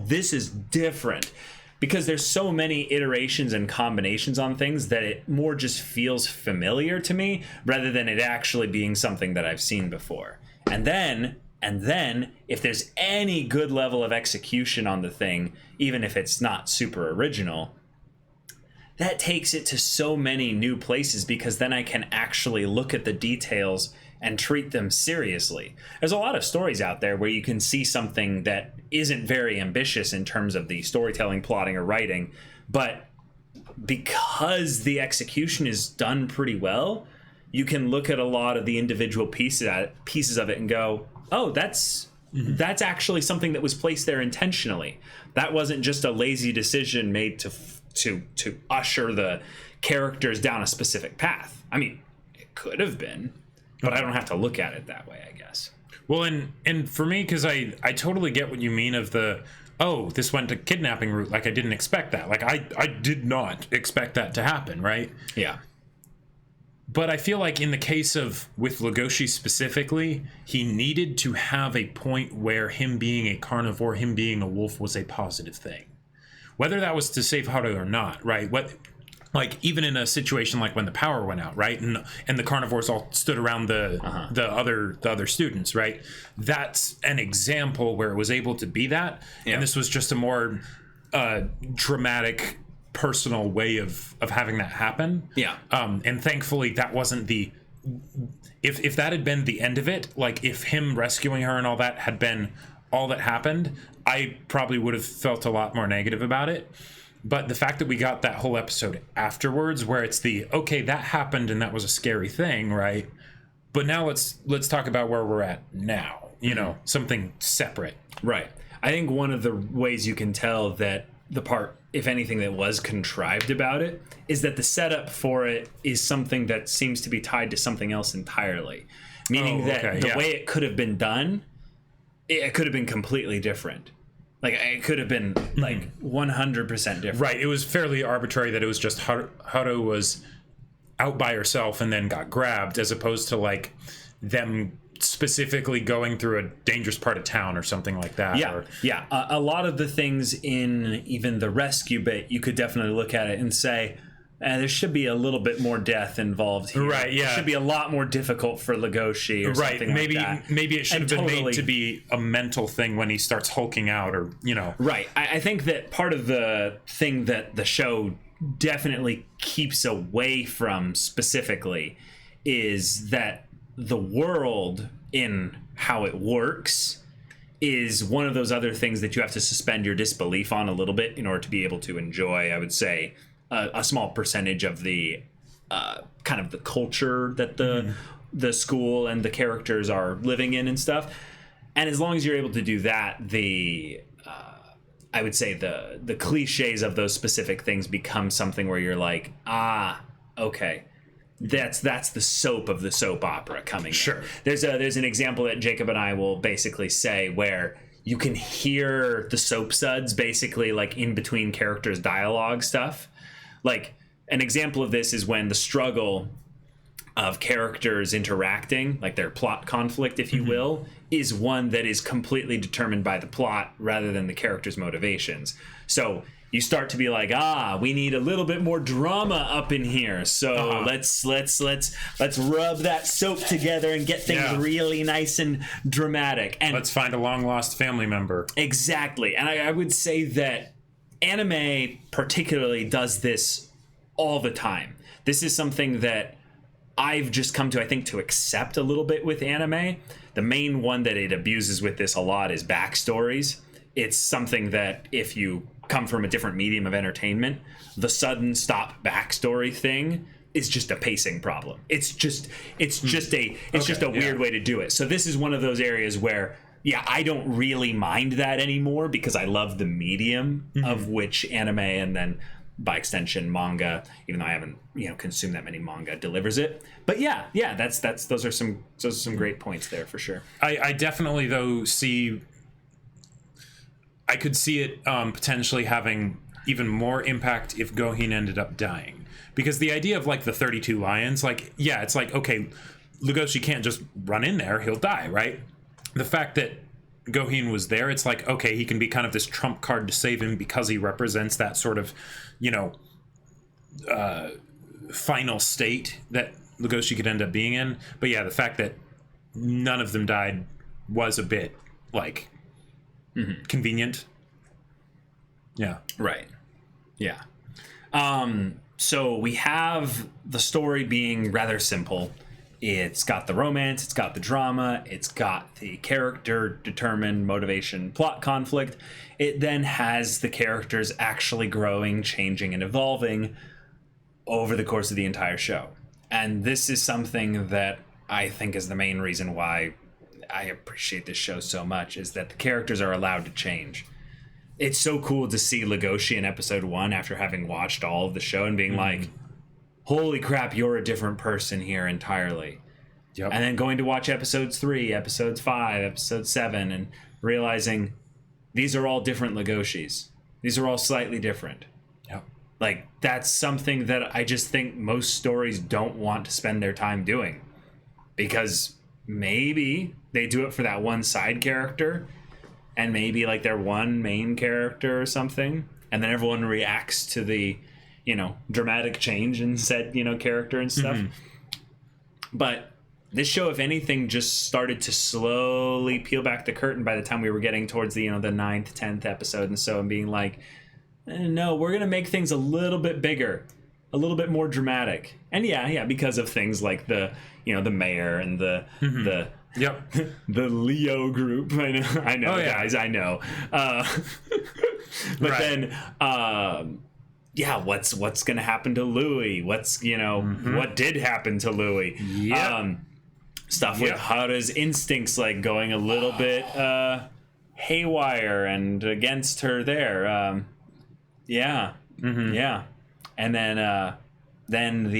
this is different, because there's so many iterations and combinations on things that it more just feels familiar to me rather than it actually being something that I've seen before. And then if there's any good level of execution on the thing, even if it's not super original, that takes it to so many new places, because then I can actually look at the details and treat them seriously. There's a lot of stories out there where you can see something that isn't very ambitious in terms of the storytelling, plotting, or writing, but because the execution is done pretty well, you can look at a lot of the individual pieces of it and go, oh, that's actually something that was placed there intentionally. That wasn't just a lazy decision made to usher the characters down a specific path. I mean, it could have been, but I don't have to look at it that way, I guess. Well, and for me, because I totally get what you mean of this went to kidnapping route. Like I didn't expect that. Like I did not expect that to happen, right? Yeah. But I feel like in the case with Legoshi specifically, he needed to have a point where him being a carnivore, him being a wolf was a positive thing. Whether that was to save Haru or not, right? Even in a situation like when the power went out, right? And the carnivores all stood around the other students, right? That's an example where it was able to be that. Yeah. And this was just a more dramatic, personal way of having that happen. Yeah. And thankfully that wasn't if that had been the end of it, like if him rescuing her and all that had been all that happened, I probably would have felt a lot more negative about it. But the fact that we got that whole episode afterwards, where it's okay, that happened and that was a scary thing, right? But now let's talk about where we're at now. Something separate. Right. I think one of the ways you can tell that the part, if anything, that was contrived about it is that the setup for it is something that seems to be tied to something else entirely. Meaning that the way it could have been done, it could have been completely different. Like it could have been 100% different. Right. It was fairly arbitrary that it was just Haru was out by herself and then got grabbed, as opposed to them specifically going through a dangerous part of town or something like that. Yeah. A lot of the things in even the rescue bit, you could definitely look at it and say, there should be a little bit more death involved here. Right, yeah. It should be a lot more difficult for Legoshi or something like that. Maybe it should have been made to be a mental thing when he starts hulking out or, Right. I think that part of the thing that the show definitely keeps away from specifically is that the world in how it works is one of those other things that you have to suspend your disbelief on a little bit in order to be able to enjoy, I would say, a small percentage of the kind of the culture that the school and the characters are living in and stuff. And as long as you're able to do that, I would say the cliches of those specific things become something where you're like, okay, that's the soap of the soap opera coming. Sure. In. There's an example that Jacob and I will basically say where you can hear the soap suds basically like in between characters' dialogue stuff. Like an example of this is when the struggle of characters interacting, like their plot conflict, if you will, is one that is completely determined by the plot rather than the characters' motivations. So you start to be like, we need a little bit more drama up in here. So let's rub that soap together and get things really nice and dramatic. And let's find a long lost family member. Exactly. And I would say that anime particularly does this all the time. This is something that I've just come to, I think, to accept a little bit with anime. The main one that it abuses with this a lot is backstories. It's something that if you come from a different medium of entertainment, the sudden stop backstory thing is just a pacing problem. It's just a weird way to do it. So this is one of those areas where, I don't really mind that anymore because I love the medium of which anime and then by extension manga, even though I haven't consumed that many manga, delivers it. But those are some great points there for sure. I definitely though I could see it potentially having even more impact if Gohin ended up dying, because the idea of like the 32 lions, like it's like, okay, Legoshi can't just run in there, he'll die, right? The fact that Gohin was there, it's like, okay, he can be kind of this trump card to save him because he represents that sort of final state that Legoshi could end up being in. But the fact that none of them died was a bit like convenient. Right. So we have the story being rather simple. It's got the romance, it's got the drama, it's got the character determined motivation plot conflict. It then has the characters actually growing, changing, and evolving over the course of the entire show. And this is something that I think is the main reason why I appreciate this show so much, is that the characters are allowed to change. It's so cool to see Legoshi in episode 1 after having watched all of the show and being like, holy crap, you're a different person here entirely. Yep. And then going to watch episodes 3, episodes 5, episode 7, and realizing these are all different Legoshis. These are all slightly different. Yep. Like, that's something that I just think most stories don't want to spend their time doing. Because maybe they do it for that one side character, and maybe like their one main character or something, and then everyone reacts to the dramatic change in said character and stuff. But this show, if anything, just started to slowly peel back the curtain by the time we were getting towards the the 9th, 10th episode and so, and being like, no, we're gonna make things a little bit bigger, a little bit more dramatic. And because of things like the the mayor and the the Leo group. I know guys, I know. But then what's gonna happen to Louis? What's what did happen to Louis? Stuff with Hara's instincts, like going a little bit haywire and against her there. And then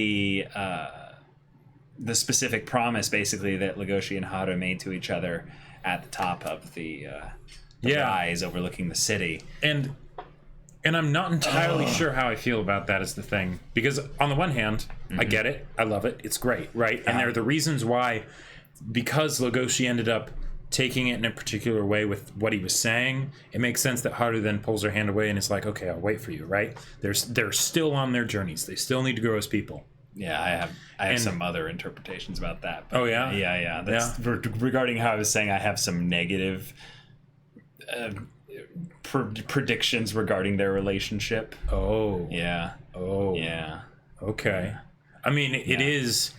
the specific promise basically that Legoshi and Hara made to each other at the top of the rise overlooking the city. And I'm not entirely sure how I feel about that is the thing. Because on the one hand, I get it. I love it. It's great, right? And there are the reasons why, because Legoshi ended up taking it in a particular way with what he was saying, it makes sense that Haru then pulls her hand away and is like, okay, I'll wait for you, right? They're still on their journeys. They still need to grow as people. Yeah, I have some other interpretations about that. But That's regarding how I was saying I have some negative predictions regarding their relationship. Okay. I mean, it is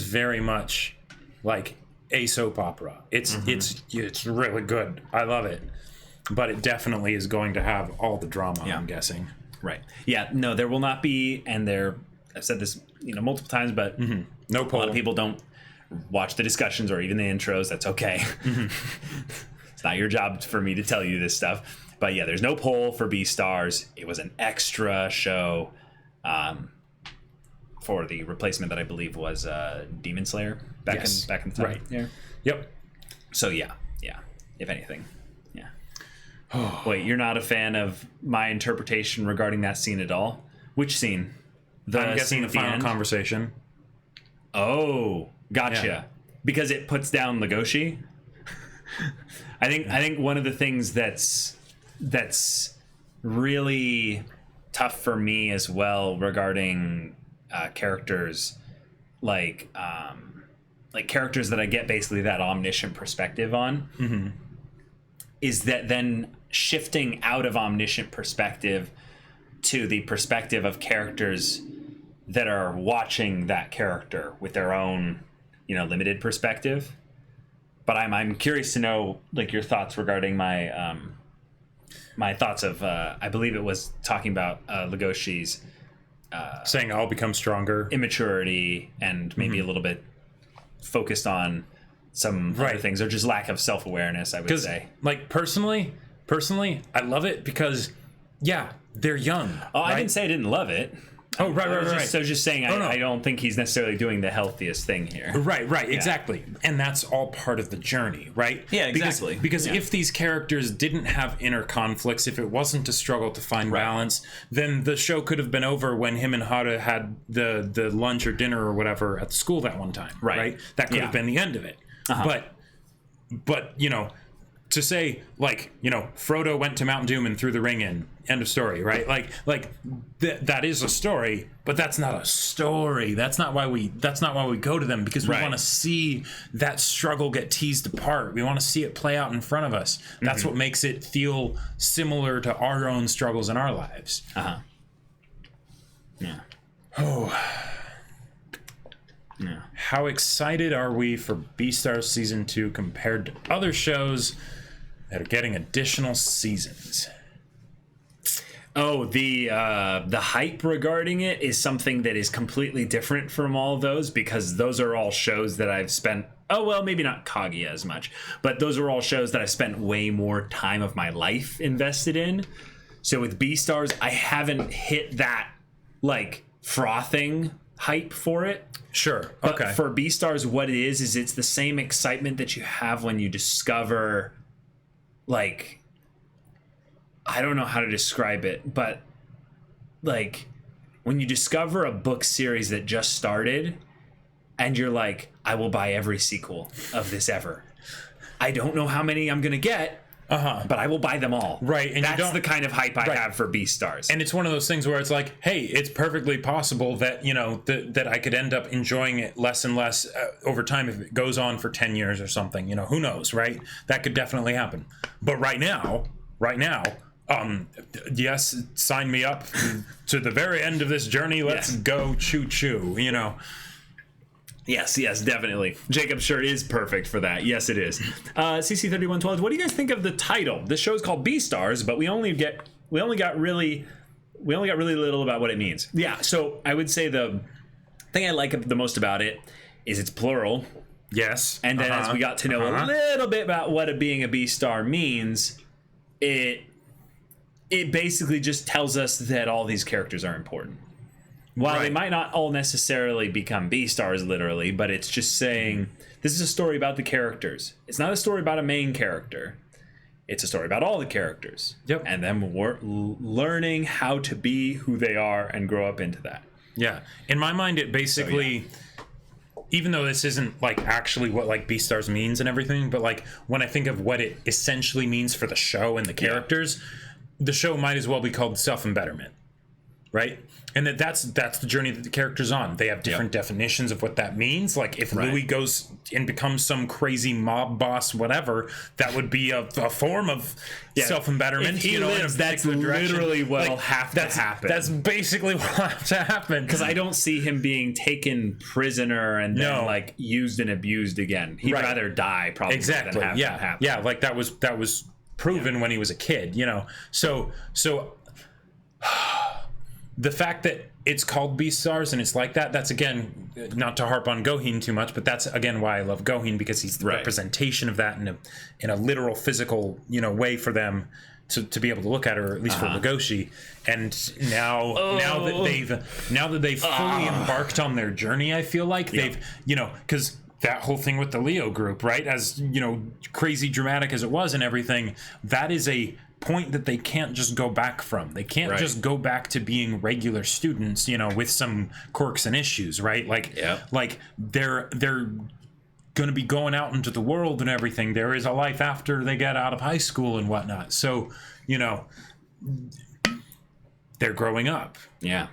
very much like a soap opera. It's really good. I love it. But it definitely is going to have all the drama, I'm guessing. Right. Yeah, no, there will not be, and I've said this multiple times, but no poll. A lot of people don't watch the discussions or even the intros. That's okay. It's not your job for me to tell you this stuff. But there's no poll for Beastars. It was an extra show for the replacement that I believe was Demon Slayer back in the time. Right. Yeah. Yep. So if anything. Wait, you're not a fan of my interpretation regarding that scene at all? Which scene? I'm guessing scene the at final end? conversation. Oh, gotcha. Yeah. Because it puts down Legoshi. I think one of the things that's really tough for me as well regarding characters like characters that I get basically that omniscient perspective on is that then shifting out of omniscient perspective to the perspective of characters that are watching that character with their own, limited perspective. But I'm curious to know like your thoughts regarding my my thoughts of I believe it was talking about Legoshi's Saying I'll become stronger. immaturity and maybe a little bit focused on some other Right. things, or just lack of self-awareness, I would say. Like personally, I love it because they're young. Oh, I right? didn't say I didn't love it. Oh, right. I was just saying no. I don't think he's necessarily doing the healthiest thing here. Right, exactly. And that's all part of the journey, right? Yeah, exactly. Because Yeah. if these characters didn't have inner conflicts, if it wasn't a struggle to find balance, then the show could have been over when him and Hara had the lunch or dinner or whatever at the school that one time, right? That could have been the end of it. But to say Frodo went to Mount Doom and threw the ring in, end of story, right? That is a story, but that's not a story. That's not why we go to them, because we want to see that struggle get teased apart. We want to see it play out in front of us. That's what makes it feel similar to our own struggles in our lives. Yeah. Yeah. How excited are we for Beastars Season 2 compared to other shows that are getting additional seasons? Oh, the hype regarding it is something that is completely different from all those, because those are all shows that I've spent, maybe not Kaguya as much, but those are all shows that I've spent way more time of my life invested in. So with Beastars, I haven't hit that frothing hype for it. Sure. But Okay. for Beastars, what it is it's the same excitement that you have when you discover, I don't know how to describe it, but when you discover a book series that just started and you're like, I will buy every sequel of this ever. I don't know how many I'm going to get, but I will buy them all. Right. And that's the kind of hype I have for Beastars. And it's one of those things where it's like, hey, it's perfectly possible that, that I could end up enjoying it less and less over time if it goes on for 10 years or something. Who knows, right? That could definitely happen. But right now, yes, sign me up to the very end of this journey. Let's go choo-choo, Yes, definitely. Jacob's shirt is perfect for that. Yes, it is. CC3112, what do you guys think of the title? This show's called Beastars, but we only got really little about what it means. Yeah, so I would say the thing I like the most about it is it's plural. Yes. And then as we got to know a little bit about what being a Beastar means, it basically just tells us that all these characters are important. While they might not all necessarily become Beastars literally, but it's just saying this is a story about the characters. It's not a story about a main character. It's a story about all the characters. Yep. And them learning how to be who they are and grow up into that. Yeah. In my mind, it basically, even though this isn't actually what Beastars means and everything, but when I think of what it essentially means for the show and the characters, the show might as well be called Self-Embetterment. Right? And that's the journey that the character's on. They have different definitions of what that means. If Louis goes and becomes some crazy mob boss, whatever, that would be a form of self-embetterment. If he lives, that's literally what'll have to happen. That's basically what will have to happen. Because I don't see him being taken prisoner and then used and abused again. He'd rather die probably than have that happen. Yeah, that was proven when he was a kid, So the fact that it's called Beastars and it's like that's again, not to harp on Goheen too much, but that's again why I love Goheen, because he's the representation of that in a literal physical way for them to be able to look at her, or at least for Legoshi. And now that they've fully embarked on their journey, I feel like they've because that whole thing with the Leo group, right, as crazy dramatic as it was and everything, that is a point that they can't just go back from. They can't just go back to being regular students, you know, with some quirks and issues, right? Like, like they're going to be going out into the world and everything. There is a life after they get out of high school and whatnot. So, you know, they're growing up. Yeah.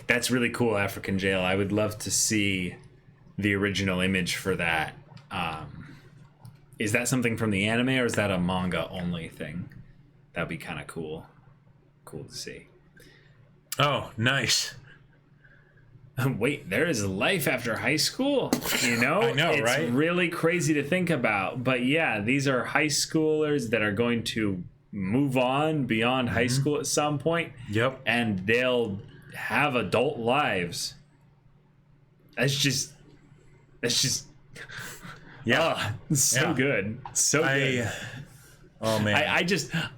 That's really cool, African Jail. I would love to see the original image for that. Is that something from the anime, or is that a manga only thing? That'd be kind of cool. Cool to see. Oh, nice. Wait, there is life after high school, you know? I know, it's right? really crazy to think about. But yeah, these are high schoolers that are going to move on beyond high school at some point. Yep. And they'll have adult lives. That's just yeah. So good. So good. Oh man.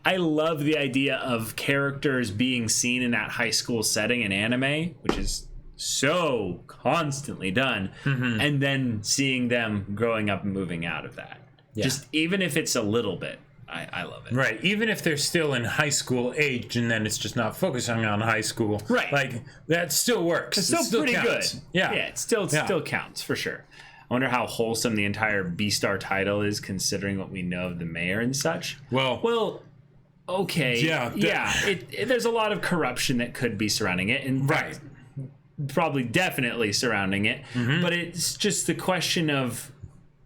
I love the idea of characters being seen in that high school setting in anime, which is so constantly done, and then seeing them growing up and moving out of that. Just even if it's a little bit, I love it. Right. Even if they're still in high school age and then it's just not focusing on high school. Right. Like that still works. It's still pretty counts. good. Yeah. Yeah, it still counts for sure. I wonder how wholesome the entire Beastar title is, considering what we know of the mayor and such. Well, okay. There's a lot of corruption that could be surrounding it, and probably definitely surrounding it. But it's just the question of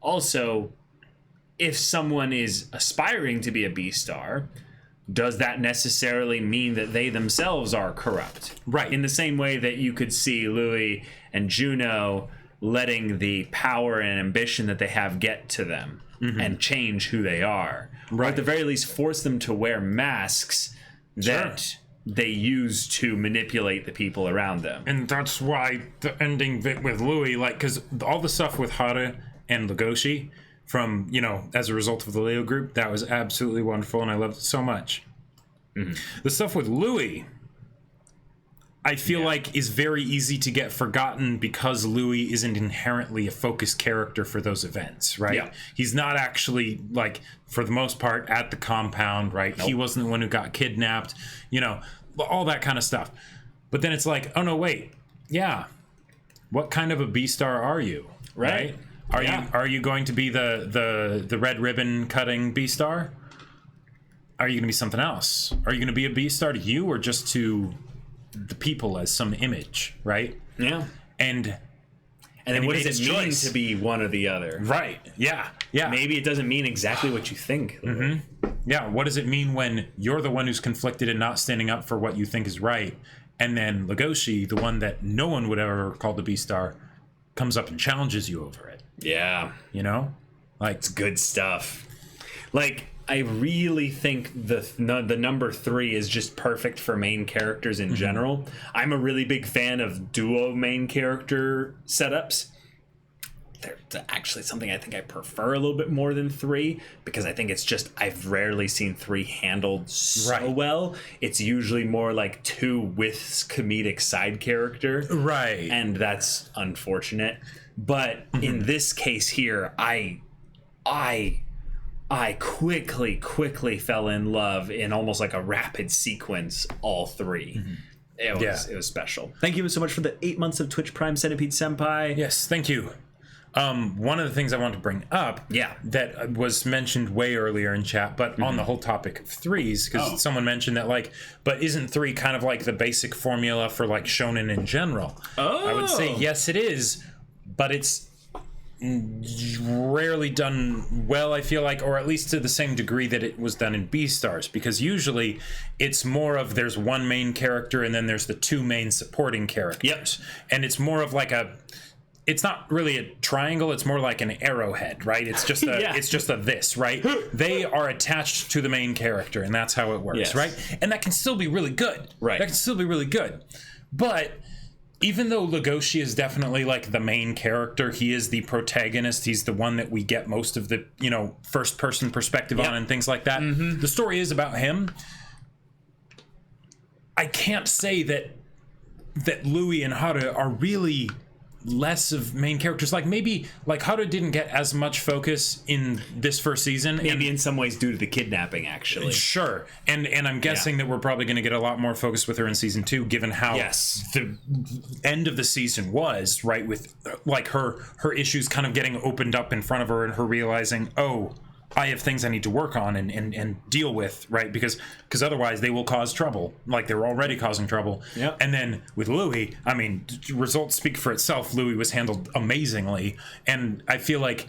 also, if someone is aspiring to be a Beastar, does that necessarily mean that they themselves are corrupt? Right. In the same way that you could see Louis and Juno letting the power and ambition that they have get to them and change who they are. Or at the very least force them to wear masks that they use to manipulate the people around them. And that's why the ending bit with Louis, like, because all the stuff with Haru and Legoshi from, you know, as a result of the Leo group, that was absolutely wonderful and I loved it so much. The stuff with Louis, I feel like is very easy to get forgotten because Louis isn't inherently a focused character for those events, right? Yeah. He's not actually, like, for the most part, at the compound, right? Nope. He wasn't the one who got kidnapped, you know, all that kind of stuff. But then it's like, oh no, wait, what kind of a Beastar are you, right? Are you going to be the red ribbon cutting Beastar? Are you going to be something else? Are you going to be a Beastar to you or just to the people as some image, right? Yeah. And then what does it mean to be one or the other? Right. Yeah. Maybe it doesn't mean exactly what you think. Yeah. What does it mean when you're the one who's conflicted and not standing up for what you think is right, and then Legoshi, the one that no one would ever call the Beastar, comes up and challenges you over it? Yeah. You know? Like, it's good stuff. Like, I really think the number 3 is just perfect for main characters in general. I'm a really big fan of duo main character setups. They're actually something I think I prefer a little bit more than 3, because I think it's just, I've rarely seen 3 handled so well. It's usually more like 2 with comedic side character. Right. And that's unfortunate. But in this case here, I quickly fell in love in almost like a rapid sequence, all 3. It was special. Thank you so much for the 8 months of Twitch Prime, Centipede Senpai. Yes, thank you. One of the things I want to bring up that was mentioned way earlier in chat, but on the whole topic of 3s, because someone mentioned that, like, but isn't 3 kind of like the basic formula for, like, shonen in general? I would say yes, it is, but it's rarely done well, I feel like, or at least to the same degree that it was done in Beastars, because usually it's more of there's one main character and then there's the 2 main supporting characters. And it's more of like it's not really a triangle, it's more like an arrowhead, right? It's just it's just a this, right? They are attached to the main character and that's how it works, right? And that can still be really good. Right. That can still be really good. But even though Legoshi is definitely like the main character, he is the protagonist, he's the one that we get most of the, you know, first person perspective on and things like that. The story is about him. I can't say that Louis and Haru are really less of main characters. Like maybe like Hara didn't get as much focus in this first season. Maybe in some ways due to the kidnapping, actually. Sure. And I'm guessing that we're probably going to get a lot more focus with her in season 2, given how the end of the season was, right? With like her issues kind of getting opened up in front of her and her realizing, oh, I have things I need to work on and deal with, right? Because otherwise they will cause trouble, like they're already causing trouble. Yep. And then with Louis, I mean, results speak for itself. Louis was handled amazingly, and I feel like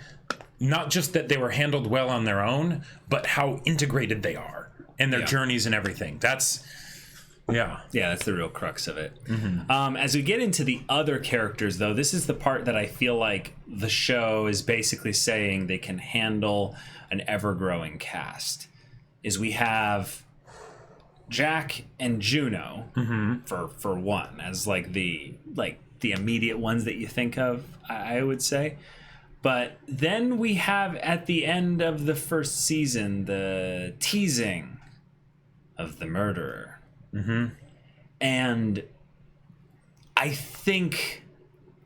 not just that they were handled well on their own, but how integrated they are and their journeys and everything. That's that's the real crux of it. As we get into the other characters, though, this is the part that I feel like the show is basically saying they can handle an ever-growing cast. Is we have Jack and Juno for one, as like the immediate ones that you think of, I would say. But then we have at the end of the first season the teasing of the murderer. And I think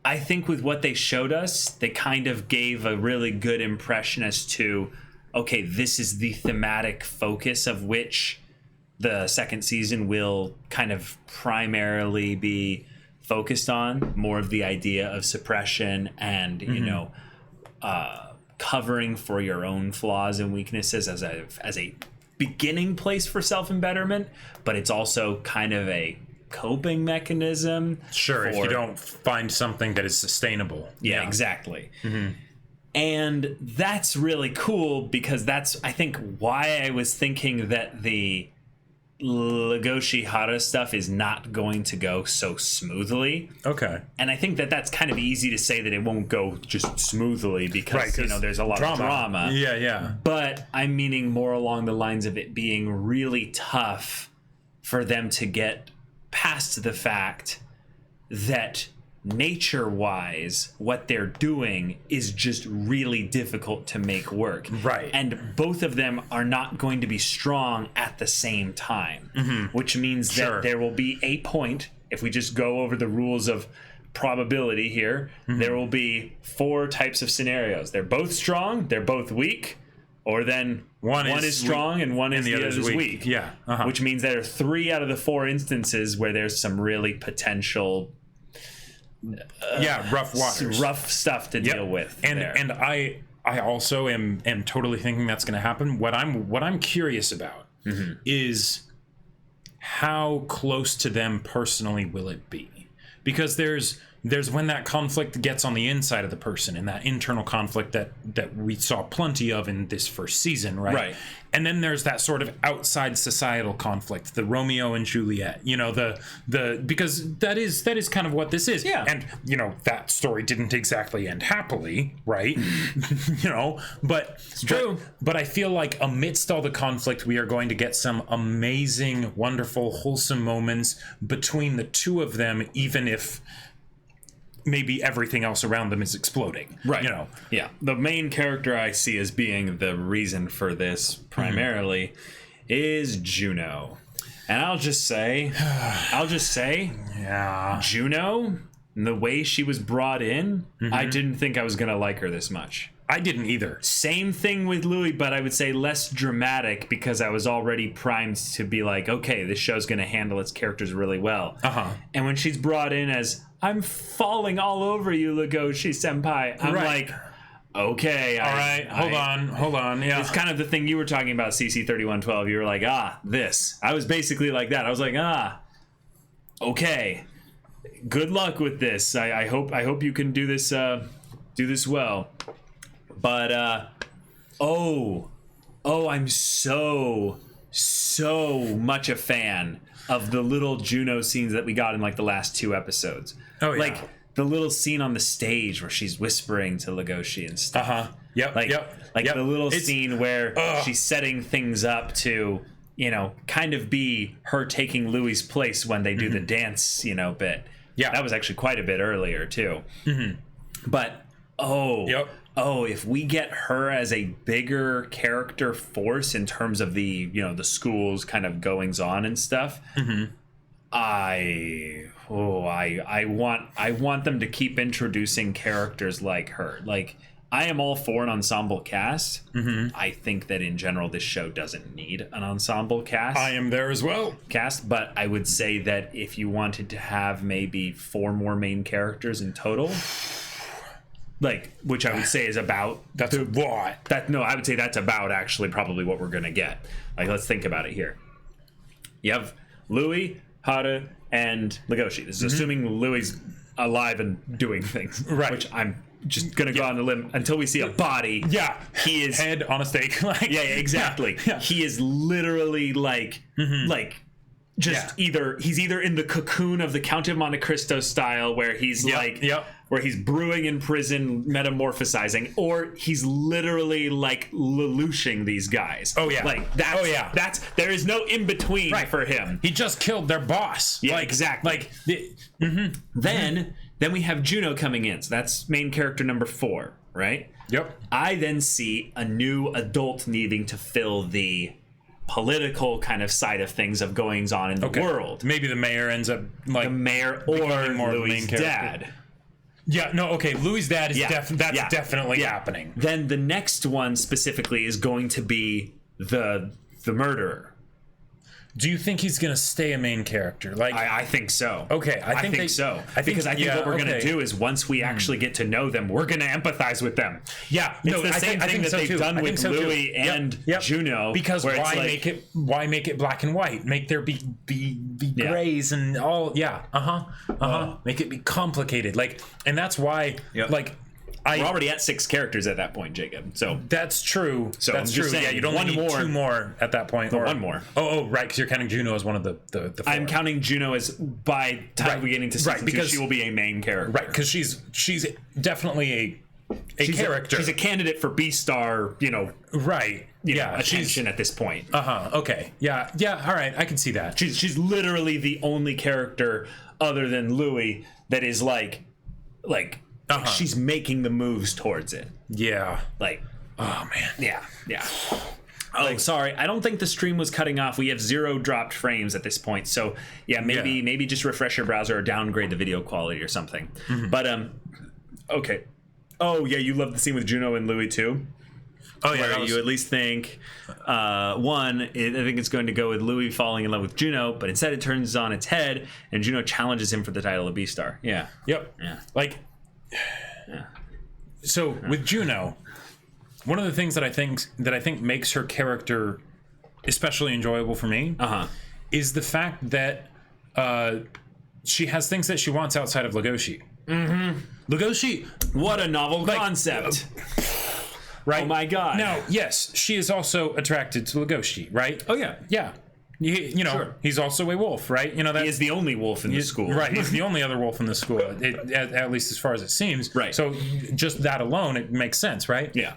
with what they showed us, they kind of gave a really good impression as to, okay, this is the thematic focus of which the second season will kind of primarily be focused on, more of the idea of suppression and, you know, covering for your own flaws and weaknesses as a beginning place for self-embetterment, but it's also kind of a coping mechanism. Sure, if you don't find something that is sustainable. Yeah, exactly. And that's really cool because that's, I think, why I was thinking that the Legoshi Hara stuff is not going to go so smoothly. Okay. And I think that that's kind of easy to say that it won't go just smoothly because, you know, there's a lot of drama. Yeah. But I'm meaning more along the lines of it being really tough for them to get past the fact that nature-wise, what they're doing is just really difficult to make work. Right. And both of them are not going to be strong at the same time, which means that there will be a point, if we just go over the rules of probability here, there will be 4 types of scenarios. They're both strong, they're both weak, or then one is strong and one is the other is weak. Yeah. Which means there are 3 out of the 4 instances where there's some really potential rough waters, rough stuff to deal with. And I also am totally thinking that's going to happen. What I'm curious about is how close to them personally will it be? Because there's when that conflict gets on the inside of the person, and that internal conflict that we saw plenty of in this first season, right? And then there's that sort of outside societal conflict, the Romeo and Juliet, you know, the because that is kind of what this is. Yeah. And, you know, that story didn't exactly end happily, right? You know, but it's true. But I feel like amidst all the conflict, we are going to get some amazing, wonderful, wholesome moments between the two of them, even if maybe everything else around them is exploding. Right. You know? Yeah. The main character I see as being the reason for this primarily is Juno. And I'll just say, Yeah. Juno, the way she was brought in, I didn't think I was going to like her this much. I didn't either. Same thing with Louis, but I would say less dramatic because I was already primed to be like, okay, this show's going to handle its characters really well. And when she's brought in as, I'm falling all over you, Legoshi senpai, I'm like, okay. All right, hold on. Yeah. It's kind of the thing you were talking about, CC3112. You were like, this. I was basically like that. I was like, okay. Good luck with this. I hope you can do this well. But I'm so much a fan of the little Juno scenes that we got in like the last 2 episodes. Oh, yeah. Like the little scene on the stage where she's whispering to Legoshi and stuff. Yep. The little scene where she's setting things up to, you know, kind of be her taking Louis' place when they do the dance, you know, bit. Yeah. That was actually quite a bit earlier too. But if we get her as a bigger character force in terms of the, you know, the school's kind of goings on and stuff, I want them to keep introducing characters like her. Like, I am all for an ensemble cast. I think that in general this show doesn't need an ensemble cast. I am there as well. But I would say that if you wanted to have maybe 4 more main characters in total, like, which I would say is about That's a lot. I would say that's about actually probably what we're gonna get. Like, let's think about it here. You have Louis, Haru, and Legoshi. This is assuming Louis alive and doing things, Right? Which I'm just gonna go on the limb until we see a body. Yeah, he is head on a stake. Like, yeah, exactly. Yeah. He is literally like just he's either in the cocoon of the Count of Monte Cristo style, where he's where he's brewing in prison, metamorphosizing, or he's literally like Lelouching these guys. Oh yeah, like that's that's there is no in between for him. He just killed their boss. Yeah, like, exactly. Like then we have Juno coming in, so that's main character number 4, right? Yep. I then see a new adult needing to fill the political kind of side of things of goings on in the world. Maybe the mayor ends up like the mayor or more Louis' main character. dad. Yeah, no, okay. Louis' dad is definitely happening. Then the next one specifically is going to be the murderer. Do you think he's gonna stay a main character? Like, I think so. Okay, I think so. Because I think what we're gonna do is once we actually get to know them, we're gonna empathize with them. Yeah, it's the same thing that they've done with Louis and Juno. Because why make it black and white? Make there be grays and all. Yeah, make it be complicated. Like, and that's why like. We're already at 6 characters at that point, Jacob. So that's true. So that's true. Saying, yeah, you'd only need 2 more at that point. Or 1 more. Oh, right, because you're counting Juno as one of the 4. I'm counting Juno as by time we get into season 2, she will be a main character. Right, because she's definitely a character. She's a candidate for Beastar, right. Attention at this point. Okay. Yeah. All right, I can see that. She's literally the only character other than Louis that is like she's making the moves towards it. Yeah. Like, oh man. Yeah. Oh, sorry. I don't think the stream was cutting off. We have 0 dropped frames at this point. So yeah, maybe just refresh your browser or downgrade the video quality or something. But okay. Oh yeah, you love the scene with Juno and Louis too. Oh yeah, where you at least think I think it's going to go with Louis falling in love with Juno, but instead it turns on its head and Juno challenges him for the title of Beastar. Yeah. Yep. Yeah. Like. Yeah. So with Juno, one of the things that I think makes her character especially enjoyable for me is the fact that she has things that she wants outside of Legoshi. Legoshi, what a novel concept. Right? Oh my god. Now, yes, she is also attracted to Legoshi, right? Oh yeah. Yeah. He's also a wolf, right? He is the only wolf in the school. Right, he's the only other wolf in the school, at least as far as it seems. Right. So just that alone, it makes sense, right? Yeah.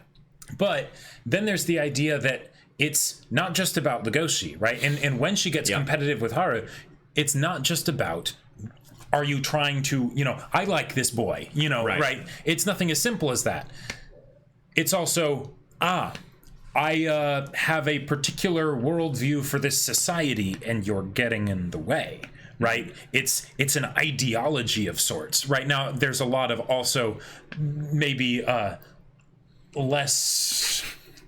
But then there's the idea that it's not just about Legoshi, right? And when she gets competitive with Haru, it's not just about, are you trying to, I like this boy, right? It's nothing as simple as that. It's also, I have a particular worldview for this society, and you're getting in the way, right? It's an ideology of sorts. Right now, there's a lot of also maybe less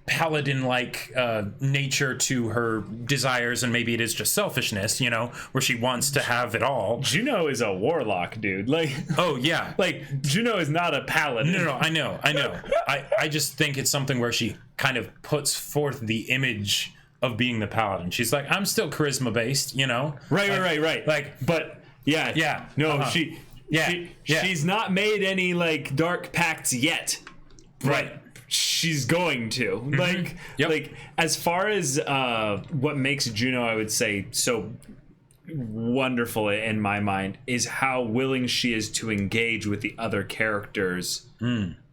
paladin-like nature to her desires, and maybe it is just selfishness, where she wants to have it all. Juno is a warlock, dude. Like, oh yeah, like Juno is not a paladin. No, I know. I just think it's something where she kind of puts forth the image of being the paladin. She's like, I'm still charisma based, Right. Like, but yeah. No, she's not made any like dark pacts yet. Right. She's going to like as far as what makes Juno, I would say, so wonderful in my mind is how willing she is to engage with the other characters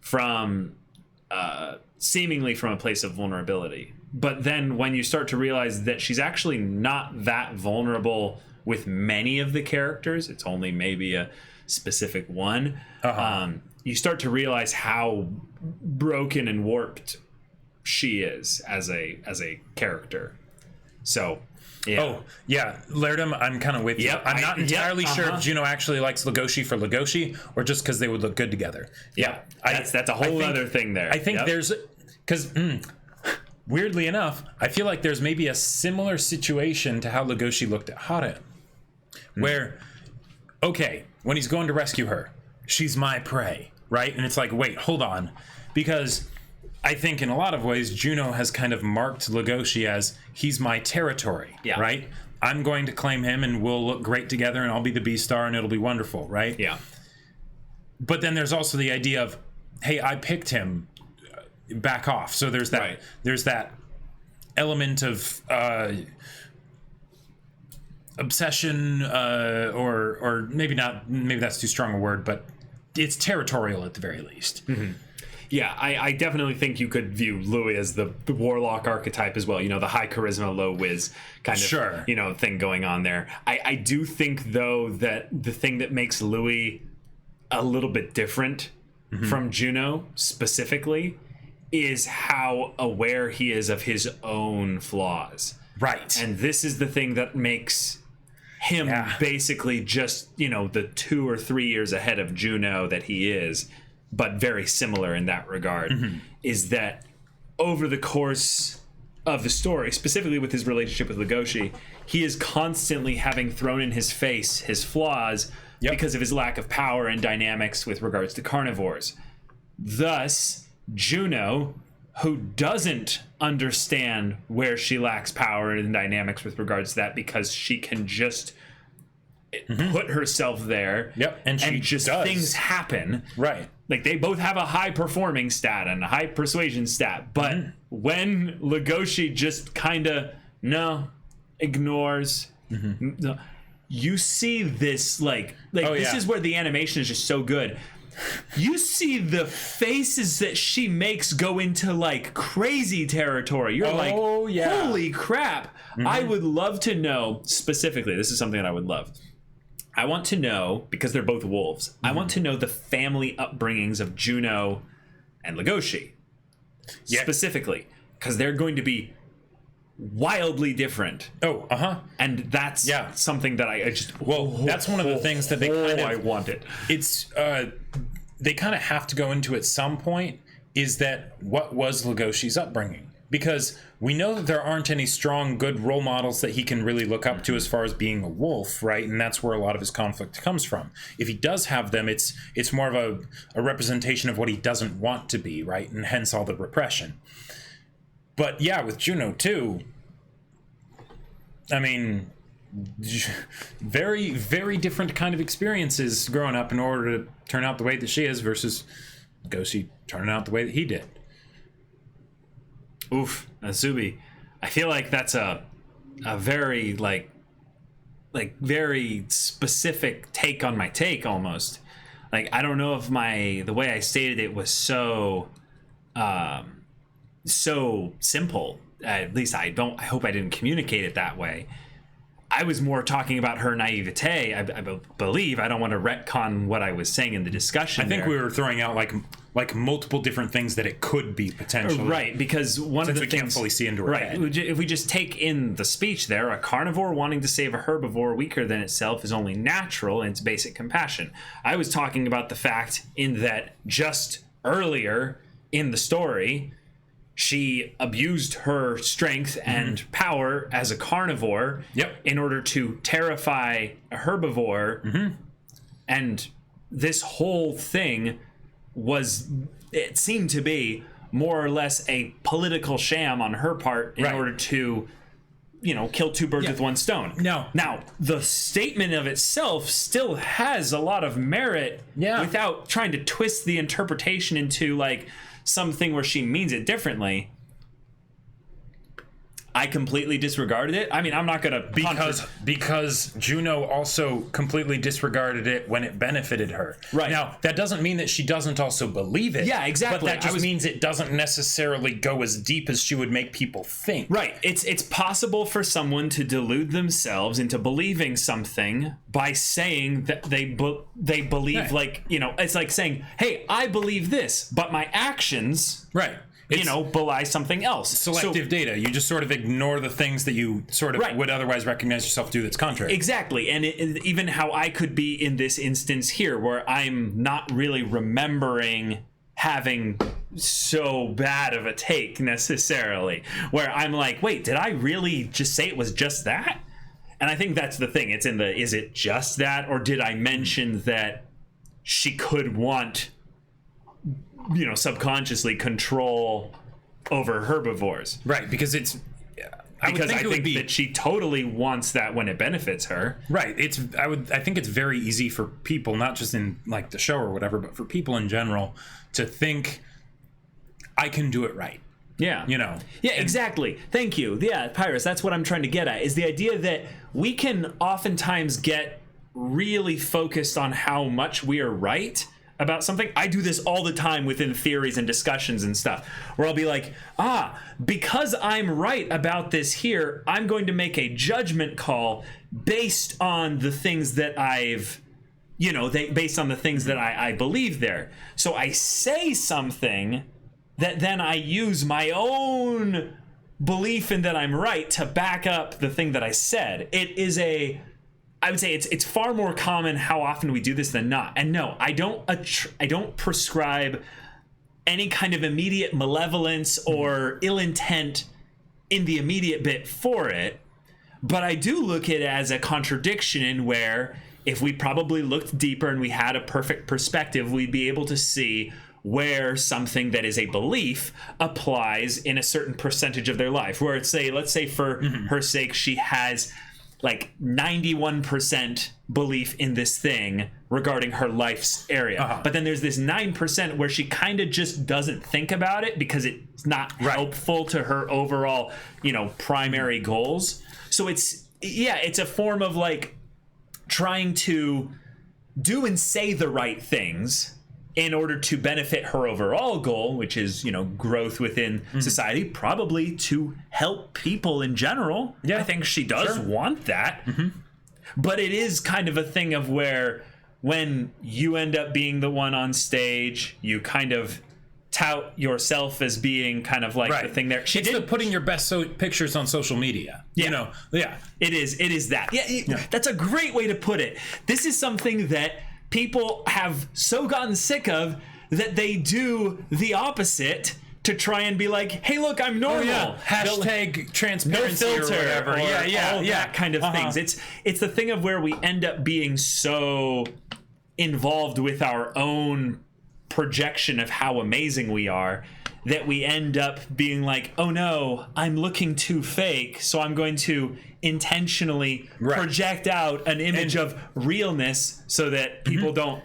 from seemingly from a place of vulnerability. But then when you start to realize that she's actually not that vulnerable with many of the characters, it's only maybe a specific one. You start to realize how broken and warped she is as a character. So Yeah. Oh, yeah. Lairdom, I'm kind of with you. Yep, I'm not entirely sure uh-huh. if Juno actually likes Legoshi for Legoshi or just because they would look good together. Yeah. That's a whole other thing there. I think there's... Because, weirdly enough, I feel like there's maybe a similar situation to how Legoshi looked at Haren. Where, okay, when he's going to rescue her, she's my prey, right? And it's like, wait, hold on. Because... I think in a lot of ways, Juno has kind of marked Legoshi as he's my territory, right? I'm going to claim him and we'll look great together and I'll be the Beastar and it'll be wonderful, right? Yeah. But then there's also the idea of, hey, I picked him, back off. So there's that there's that element of obsession or maybe not, maybe that's too strong a word, but it's territorial at the very least. Mm-hmm. Yeah, I definitely think you could view Louis as the warlock archetype as well. You know, the high charisma, low whiz kind of, you know, thing going on there. I do think, though, that the thing that makes Louis a little bit different from Juno specifically is how aware he is of his own flaws. Right. And this is the thing that makes him basically just, you know, the 2 or 3 years ahead of Juno that he is, but very similar in that regard, is that over the course of the story, specifically with his relationship with Legoshi, he is constantly having thrown in his face his flaws because of his lack of power and dynamics with regards to carnivores. Thus, Juno, who doesn't understand where she lacks power and dynamics with regards to that because she can just put herself there and just things happen. Right. Like, they both have a high performing stat and a high persuasion stat, but when Legoshi just kind of ignores, you see this this is where the animation is just so good. You see the faces that she makes go into like crazy territory. You're like, holy crap. I would love to know specifically, this is something that I would love. I want to know, because they're both wolves, I want to know the family upbringings of Juno and Legoshi. Specifically. Because they're going to be wildly different. And that's something that I just... that's one of the things that they kind of... I want it. It's... they kind of have to go into at some point, is that what was Legoshi's upbringing? Because we know that there aren't any strong, good role models that he can really look up to as far as being a wolf, right? And that's where a lot of his conflict comes from. If he does have them, it's more of a representation of what he doesn't want to be, right? And hence all the repression. But yeah, with Juno too, I mean, very, very different kind of experiences growing up in order to turn out the way that she is versus Legoshi turning out the way that he did. Oof, Azubi. I feel like that's a very like very specific take on my take almost. Like, I don't know if the way I stated it was so simple. At least I hope I didn't communicate it that way. I was more talking about her naivete. I believe. I don't want to retcon what I was saying in the discussion. I think we were throwing out like multiple different things that it could be potentially. Right, because one of the things... we can't fully see into her head. If we just take in the speech there, a carnivore wanting to save a herbivore weaker than itself is only natural in its basic compassion. I was talking about the fact in that just earlier in the story, she abused her strength and power as a carnivore in order to terrify a herbivore. And this whole thing it seemed to be more or less a political sham on her part in order to, kill two birds with one stone. Now, the statement of itself still has a lot of merit without trying to twist the interpretation into like something where she means it differently. I completely disregarded it. I mean, I'm not gonna because Juno also completely disregarded it when it benefited her. Right. Now, that doesn't mean that she doesn't also believe it. Yeah, exactly. But that just means it doesn't necessarily go as deep as she would make people think. Right. It's possible for someone to delude themselves into believing something by saying that they believe, like, it's like saying, "Hey, I believe this, but my actions belie something else. Selective data. You just sort of ignore the things that you sort of would otherwise recognize yourself to that's contrary. Exactly. And even how I could be in this instance here, where I'm not really remembering having so bad of a take necessarily, where I'm like, wait, did I really just say it was just that? And I think that's the thing. It's in the, is it just that, or did I mention that she could want, subconsciously control over herbivores? Right, because it's... I think that she totally wants that when it benefits her. Right. I think it's very easy for people, not just in like the show or whatever, but for people in general to think I can do it right. Yeah. Yeah, exactly. Thank you. Yeah, Pyrus, that's what I'm trying to get at, is the idea that we can oftentimes get really focused on how much we are right about something. I do this all the time within theories and discussions and stuff, where I'll be like, because I'm right about this here, I'm going to make a judgment call based on the things that based on the things that I believe there. So I say something that then I use my own belief in that I'm right to back up the thing that I said. I would say it's far more common how often we do this than not. And no, I don't prescribe any kind of immediate malevolence or ill intent in the immediate bit for it, but I do look at it as a contradiction where if we probably looked deeper and we had a perfect perspective, we'd be able to see where something that is a belief applies in a certain percentage of their life. Where let's say for her sake, she has like 91% belief in this thing regarding her life's area. But then there's this 9% where she kind of just doesn't think about it because it's not helpful to her overall, primary goals. So it's a form of like trying to do and say the right things in order to benefit her overall goal, which is, growth within society, probably to help people in general. Yeah. I think she does want that. But it is kind of a thing of where when you end up being the one on stage, you kind of tout yourself as being kind of like the thing there. It's the putting your best pictures on social media. Yeah. It is that. That's a great way to put it. This is something that people have so gotten sick of that they do the opposite to try and be like, hey, look, I'm normal. Hashtag transparency, no filter, or whatever. All that kind of things. It's the thing of where we end up being so involved with our own projection of how amazing we are that we end up being like, oh no, I'm looking too fake, so I'm going to intentionally project out an image of realness so that people don't.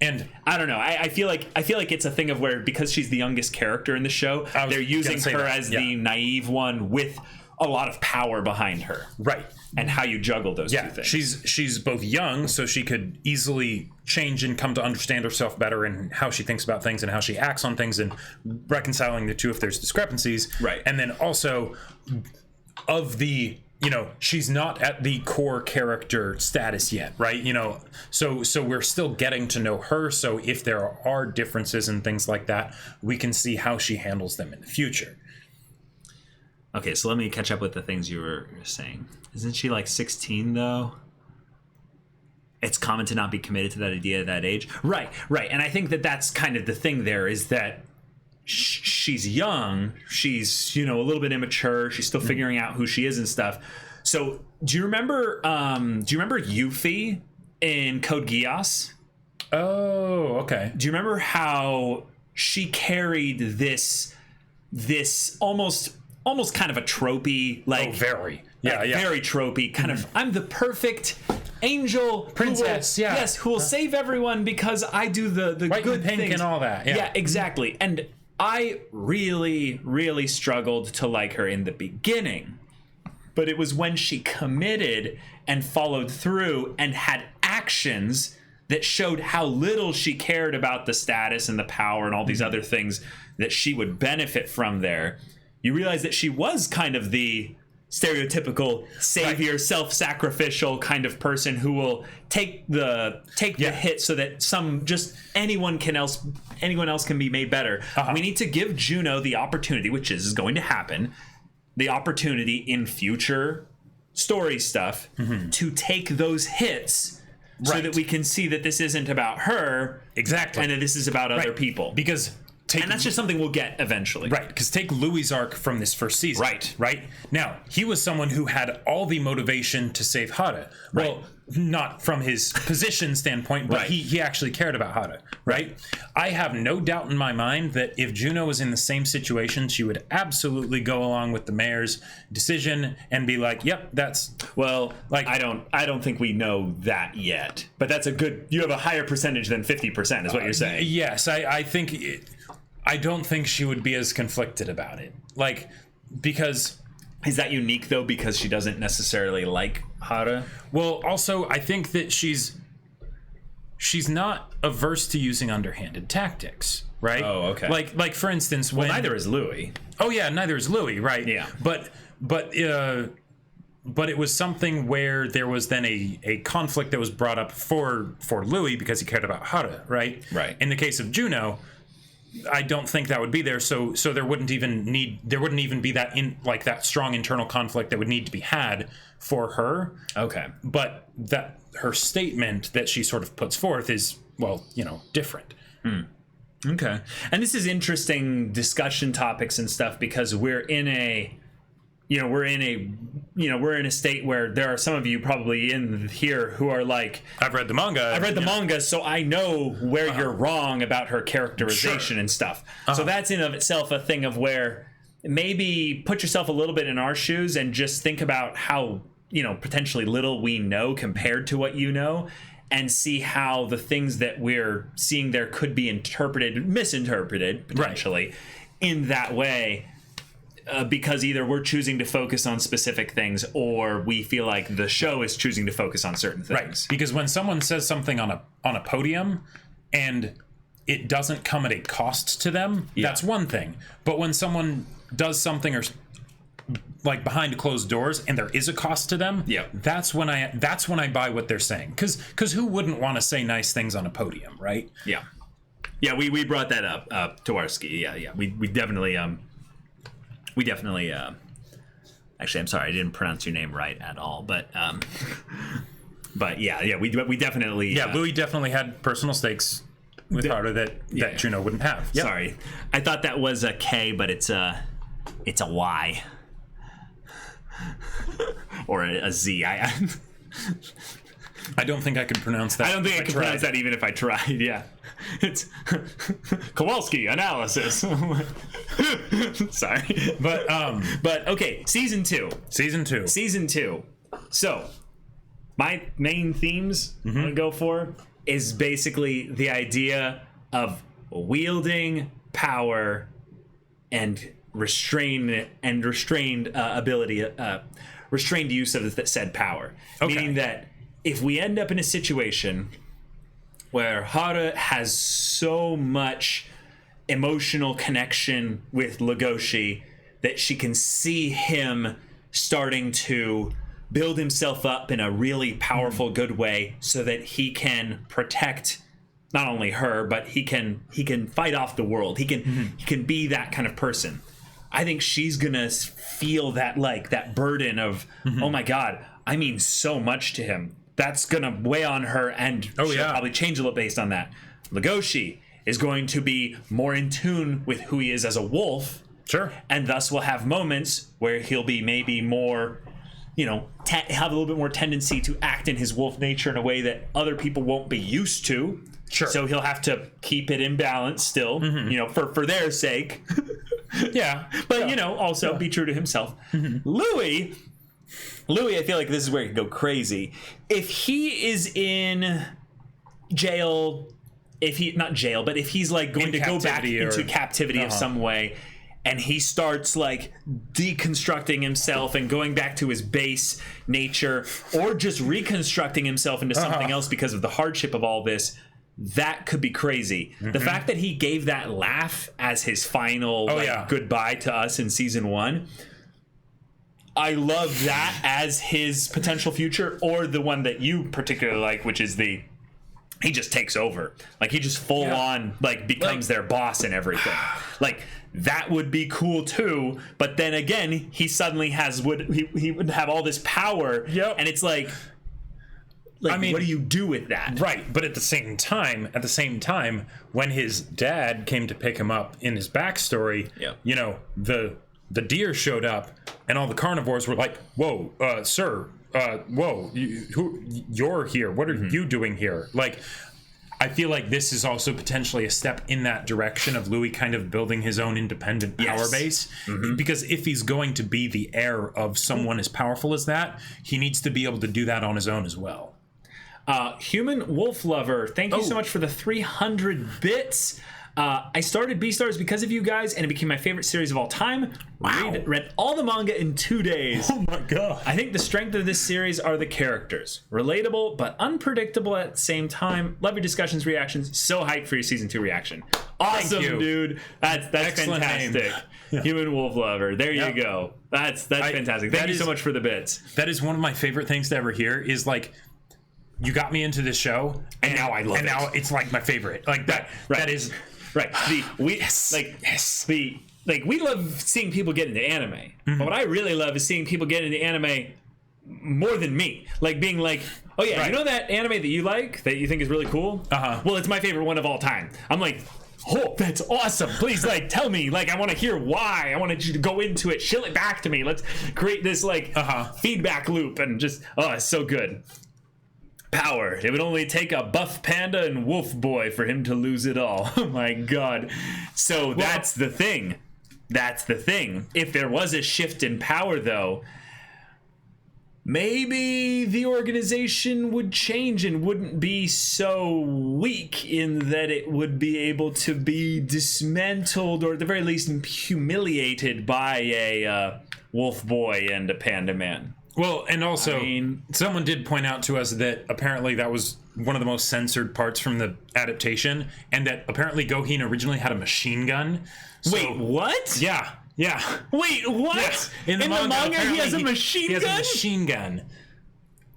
And I don't know. I feel like it's a thing of where, because she's the youngest character in the show, they're using her as the naive one with a lot of power behind her. Right. And how you juggle those two things. She's both young, so she could easily change and come to understand herself better and how she thinks about things and how she acts on things and reconciling the two if there's discrepancies. Right. And then also of the, she's not at the core character status yet, right? So we're still getting to know her. So if there are differences and things like that, we can see how she handles them in the future. Okay, so let me catch up with the things you were saying. Isn't she like 16 though? It's common to not be committed to that idea at that age. Right. And I think that that's kind of the thing there, is that she's young. She's, a little bit immature. She's still figuring out who she is and stuff. So do you remember Yuffie in Code Geass? Oh, okay. Do you remember how she carried this almost kind of a tropey, like very tropey kind of, I'm the perfect angel princess, who will save everyone because I do the white good and pink things and all that. Yeah, exactly. And I really, really struggled to like her in the beginning, but it was when she committed and followed through and had actions that showed how little she cared about the status and the power and all these other things that she would benefit from there. You realize that she was kind of the stereotypical savior, self-sacrificial kind of person who will take the hit so that anyone else can be made better. We need to give Juno the opportunity, which is going to happen, the opportunity in future story stuff to take those hits so that we can see that this isn't about her exactly, and that this is about other people. Because and that's just something we'll get eventually. Right, because take Louis' arc from this first season. Right. Now, he was someone who had all the motivation to save Hara. Well, not from his position standpoint, but he actually cared about Hara, right? I have no doubt in my mind that if Juno was in the same situation, she would absolutely go along with the mayor's decision and be like, yep, that's... Well, like I don't think we know that yet. But that's you have a higher percentage than 50% is what you're saying. Yes, I think... I don't think she would be as conflicted about it. Like, because... Is that unique, though, because she doesn't necessarily like Hara? Well, also, I think that she's not averse to using underhanded tactics, right? Oh, okay. Like for instance, when... Well, neither is Louis. Oh, yeah, neither is Louis, right? Yeah. But it was something where there was then a conflict that was brought up for Louis because he cared about Hara, right? Right. In the case of Juno... I don't think that would be there, so there wouldn't even be that strong internal conflict that would need to be had for her. Okay. But that her statement that she sort of puts forth is, well, different. Okay. And this is interesting discussion topics and stuff because we're in a state where there are some of you probably in here who are like, I've read the manga, so I know where you're wrong about her characterization and stuff. So that's in of itself a thing of where maybe put yourself a little bit in our shoes and just think about how, potentially little we know compared to what you know, and see how the things that we're seeing there could be misinterpreted potentially in that way. Because either we're choosing to focus on specific things or we feel like the show is choosing to focus on certain things. Right. Because when someone says something on a podium and it doesn't come at a cost to them, that's one thing. But when someone does something or like behind closed doors and there is a cost to them, that's when I buy what they're saying. Because who wouldn't want to say nice things on a podium, right? Yeah. Yeah, we brought that up, Towarski. Yeah. We definitely actually, I'm sorry, I didn't pronounce your name right at all, but we definitely Louis definitely had personal stakes with Hara that Juno wouldn't have. Yep. Sorry, I thought that was a K, but it's a Y or a Z. I don't think I could pronounce that. I don't think I could pronounce that even if I tried. Yeah, it's Kowalski analysis. Sorry, but okay. Season two. So, my main themes I'm gonna go for is basically the idea of wielding power and restrained ability, restrained use of said power. Okay. Meaning that if we end up in a situation where Hara has so much emotional connection with Legoshi that she can see him starting to build himself up in a really powerful, good way so that he can protect not only her, but he can fight off the world. He can be that kind of person. I think she's gonna feel that burden of, oh my God, I mean so much to him. That's gonna weigh on her, and she'll probably change a little based on that. Legoshi is going to be more in tune with who he is as a wolf, and thus will have moments where he'll be maybe more, have a little bit more tendency to act in his wolf nature in a way that other people won't be used to. So he'll have to keep it in balance still, for their sake. But also be true to himself. Louis, I feel like this is where he could go crazy. If he is in jail, if he's like going to go back into captivity of some way, and he starts like deconstructing himself and going back to his base nature, or just reconstructing himself into something else because of the hardship of all this, that could be crazy. The fact that he gave that laugh as his final goodbye to us in season 1, I love that as his potential future, or the one that you particularly like, which is he just takes over. Like, he just full on, like, becomes their boss and everything. Like, that would be cool too, but then again, he suddenly he would have all this power, and it's like I mean, what do you do with that? Right, but at the same time, when his dad came to pick him up in his backstory, you know, the deer showed up, and all the carnivores were like, "Whoa, sir, whoa, you're here. What are you doing here?" Like, I feel like this is also potentially a step in that direction of Louis kind of building his own independent power base. Because if he's going to be the heir of someone as powerful as that, he needs to be able to do that on his own as well. Human Wolf Lover, thank you so much for the 300 bits. I started Beastars because of you guys, and it became my favorite series of all time. Wow. Read all the manga in 2 days. Oh my god. I think the strength of this series are the characters. Relatable, but unpredictable at the same time. Love your discussions, reactions. So hyped for your season 2 reaction. Awesome, dude. That's fantastic. Yeah. Human Wolf Lover. There you go. That's fantastic. Thank you so much for the bits. That is one of my favorite things to ever hear, is like, you got me into this show, and now I love it. And now it's like my favorite. Like that. Right. That is right. We love seeing people get into anime. But what I really love is seeing people get into anime more than me. Like, being like, oh yeah, you know that anime that you like, that you think is really cool? Well, it's my favorite one of all time. I'm like, oh, that's awesome. Please, like, tell me. Like, I want to hear why. I want you to go into it. Shill it back to me. Let's create this, like, feedback loop, and just, oh, it's so good. Power. It would only take a buff panda and wolf boy for him to lose it all. Oh my god. So that's the thing. That's the thing. If there was a shift in power, though, maybe the organization would change and wouldn't be so weak, in that it would be able to be dismantled, or at the very least humiliated, by a wolf boy and a panda man. Well, and also, someone did point out to us that apparently that was one of the most censored parts from the adaptation, and that apparently Goheen originally had a machine gun. Wait, what? Yeah. Wait, what? Yeah. In the manga, he has a machine gun? He has a machine gun.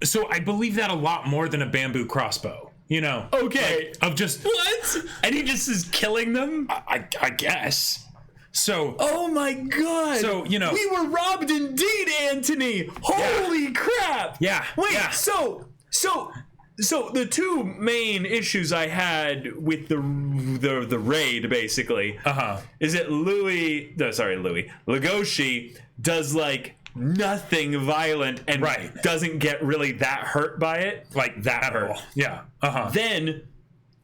So I believe that a lot more than a bamboo crossbow. You know? Okay. Like, of just... What? And he just is killing them? I guess. So, oh my god! So, you know, we were robbed indeed, Anthony. Holy crap! Yeah. Wait. Yeah. So the two main issues I had with the raid, basically, is that Legoshi does, like, nothing violent and doesn't get really that hurt by it, like that hurt. Yeah. Then,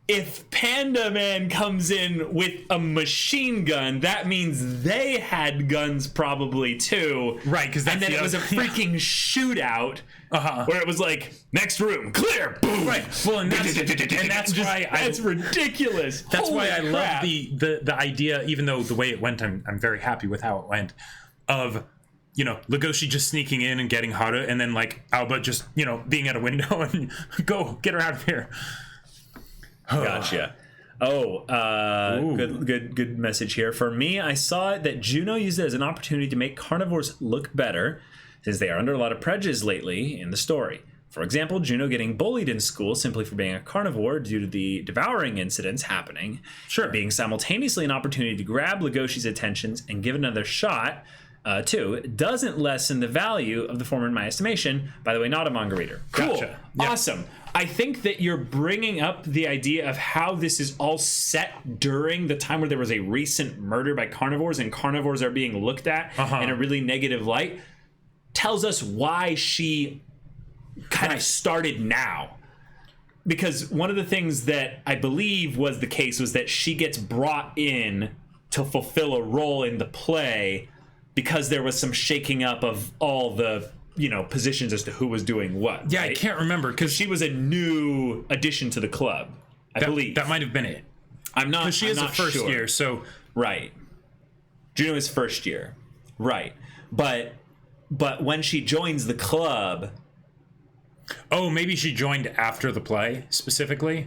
if Panda Man comes in with a machine gun, that means they had guns probably too. Right, because then it was a freaking shootout where it was like, next room, clear, boom. Right. Well, and that's why that's ridiculous. That's why I love the idea, even though the way it went, I'm very happy with how it went, of, you know, Legoshi just sneaking in and getting Hara, and then, like, Alba just, you know, being at a window and go, get her out of here. Gotcha. Good message here. For me, I saw that Juno used it as an opportunity to make carnivores look better, since they are under a lot of prejudice lately in the story. For example, Juno getting bullied in school simply for being a carnivore due to the devouring incidents happening. Being simultaneously an opportunity to grab Legoshi's attentions and give another shot, too, doesn't lessen the value of the former in my estimation. By the way, not a manga reader. Cool. Gotcha. Awesome. I think that you're bringing up the idea of how this is all set during the time where there was a recent murder by carnivores, and carnivores are being looked at in a really negative light. Tells us why she kind of started now. Because one of the things that I believe was the case was that she gets brought in to fulfill a role in the play because there was some shaking up of all the, you know, positions as to who was doing what. Yeah, right? I can't remember, because she was a new addition to the club, I believe. That might have been it. I'm not. Because she is a first year, so right. Juno is first year, right? But when she joins the club, maybe she joined after the play specifically,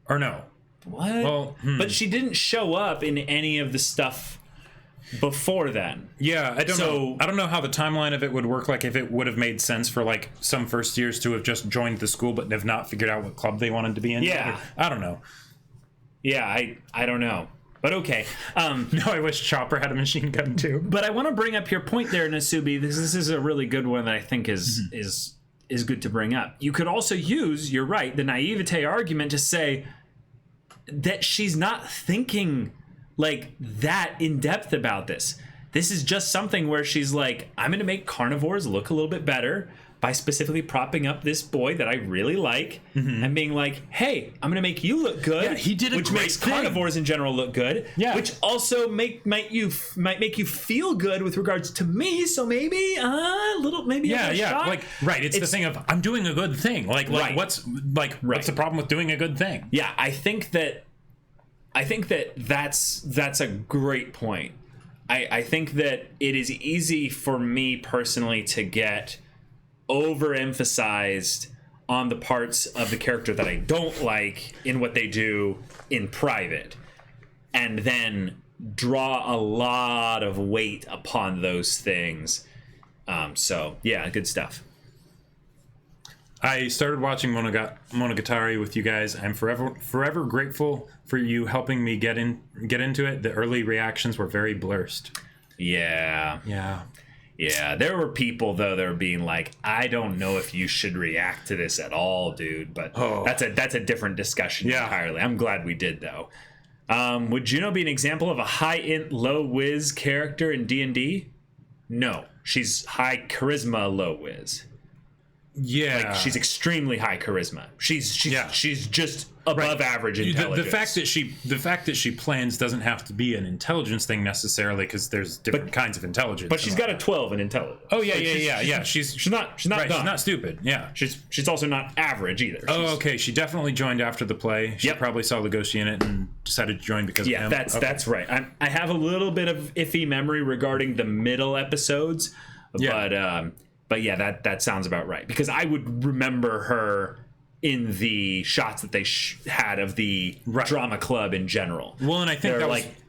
or no? What? Well, but she didn't show up in any of the stuff before then. Yeah, I don't know. I don't know how the timeline of it would work. Like, if it would have made sense for like some first years to have just joined the school but have not figured out what club they wanted to be in. Yeah, I don't know. Yeah, I don't know. But okay. No, I wish Chopper had a machine gun too. But I want to bring up your point there, Nasubi. This is a really good one that I think is good to bring up. You could also use, you're right, the naivete argument to say that she's not thinking like that in depth about this. This is just something where she's like, I'm going to make carnivores look a little bit better by specifically propping up this boy that I really like and being like, hey, I'm going to make you look good. Yeah, he did a which great makes thing. carnivores in general look good. Yeah. Which also might make you feel good with regards to me. So maybe a little, maybe a shot. Like, right. It's the thing of, I'm doing a good thing. Like Right. what's the problem with doing a good thing? Yeah, I think that's a great point. I think that it is easy for me personally to get overemphasized on the parts of the character that I don't like in what they do in private, and then draw a lot of weight upon those things. So yeah, good stuff. I started watching Monogatari with you guys. I'm forever grateful for you helping me get into it. The early reactions were very blurst. Yeah. There were people though that were being like, I don't know if you should react to this at all, dude. But that's a different discussion entirely. I'm glad we did though. Would Juno be an example of a high int low whiz character in D&D? No, she's high charisma low whiz. Yeah, Like, she's extremely high charisma. She's just above average intelligence. The fact that she plans doesn't have to be an intelligence thing necessarily, because there's different kinds of intelligence. But she's got a 12 in intelligence. Oh yeah. She's not right, dumb. She's not stupid. Yeah. She's also not average either. Okay. She definitely joined after the play. She probably saw Legoshi in it and decided to join because of him. That's right. I have a little bit of iffy memory regarding the middle episodes, but yeah, that sounds about right, because I would remember her in the shots that they had of the drama club in general. Well, and I think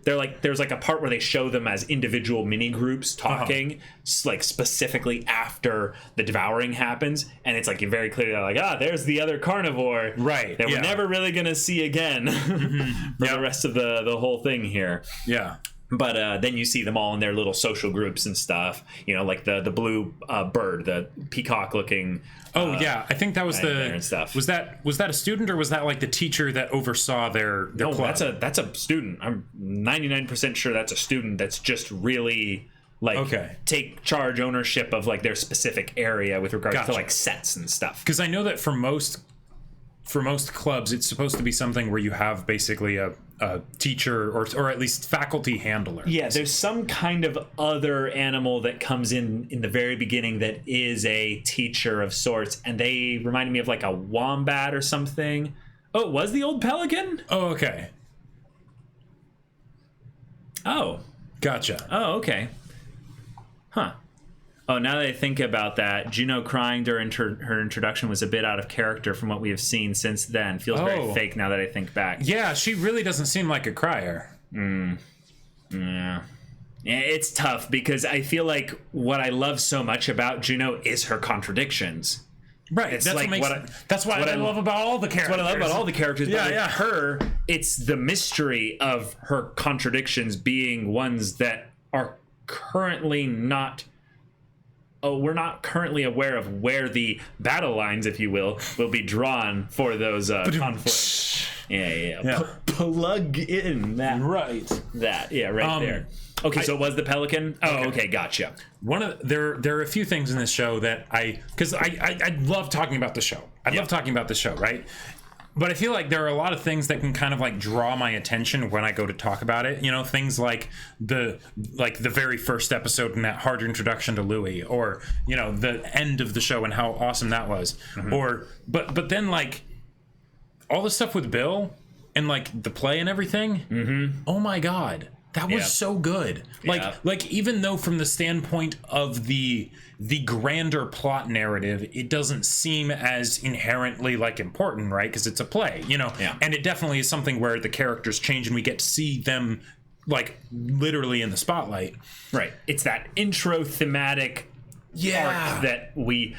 there's like a part where they show them as individual mini groups talking, like specifically after the devouring happens, and it's like very clearly like, there's the other carnivore, right? That we're never really gonna see again for the rest of the whole thing here. Yeah. But then you see them all in their little social groups and stuff. You know, like the blue bird, the peacock-looking. I think that was and stuff. Was that a student, or was that like the teacher that oversaw their no, club? That's a student. I'm 99% sure that's a student that's just really take charge, ownership of like their specific area with regards to like sets and stuff. Because I know that for most clubs, it's supposed to be something where you have basically a teacher or at least faculty handler. Yeah, there's some kind of other animal that comes in the very beginning that is a teacher of sorts, and they reminded me of like a wombat or something. Oh, it was the old pelican? Oh, okay. Oh. Gotcha. Oh, okay. Huh. Oh, now that I think about that, Juno crying during her introduction was a bit out of character from what we have seen since then. Feels very fake now that I think back. Yeah, she really doesn't seem like a crier. Yeah, it's tough because I feel like what I love so much about Juno is her contradictions. Right. It's that's like what I love about all the characters. That's what I love about all the characters. Yeah, but with her, it's the mystery of her contradictions being ones that are currently not. We're not currently aware of where the battle lines, if you will be drawn for those conflicts. Yeah. Plug in that. Right. That. Yeah, right there. Okay, so it was the pelican? Oh, okay, gotcha. There are a few things in this show that I love talking about the show. I love talking about the show, right? But I feel like there are a lot of things that can kind of like draw my attention when I go to talk about it. You know, things like the very first episode and that hard introduction to Louis, or you know, the end of the show and how awesome that was. Or but then like all the stuff with Bill and like the play and everything. Oh my God. That was so good. Like even though from the standpoint of the grander plot narrative, it doesn't seem as inherently like important, right? Because it's a play, you know. Yeah. And it definitely is something where the characters change and we get to see them like literally in the spotlight. Right. It's that intro thematic arc that we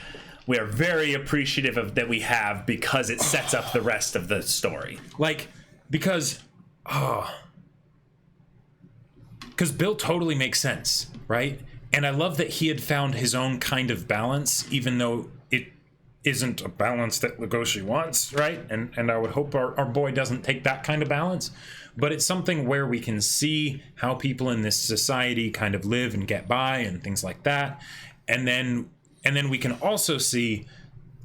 are very appreciative of that we have because it sets up the rest of the story. Like, because Bill totally makes sense, right? And I love that he had found his own kind of balance, even though it isn't a balance that Legoshi wants, right? And I would hope our boy doesn't take that kind of balance. But it's something where we can see how people in this society kind of live and get by and things like that. And then we can also see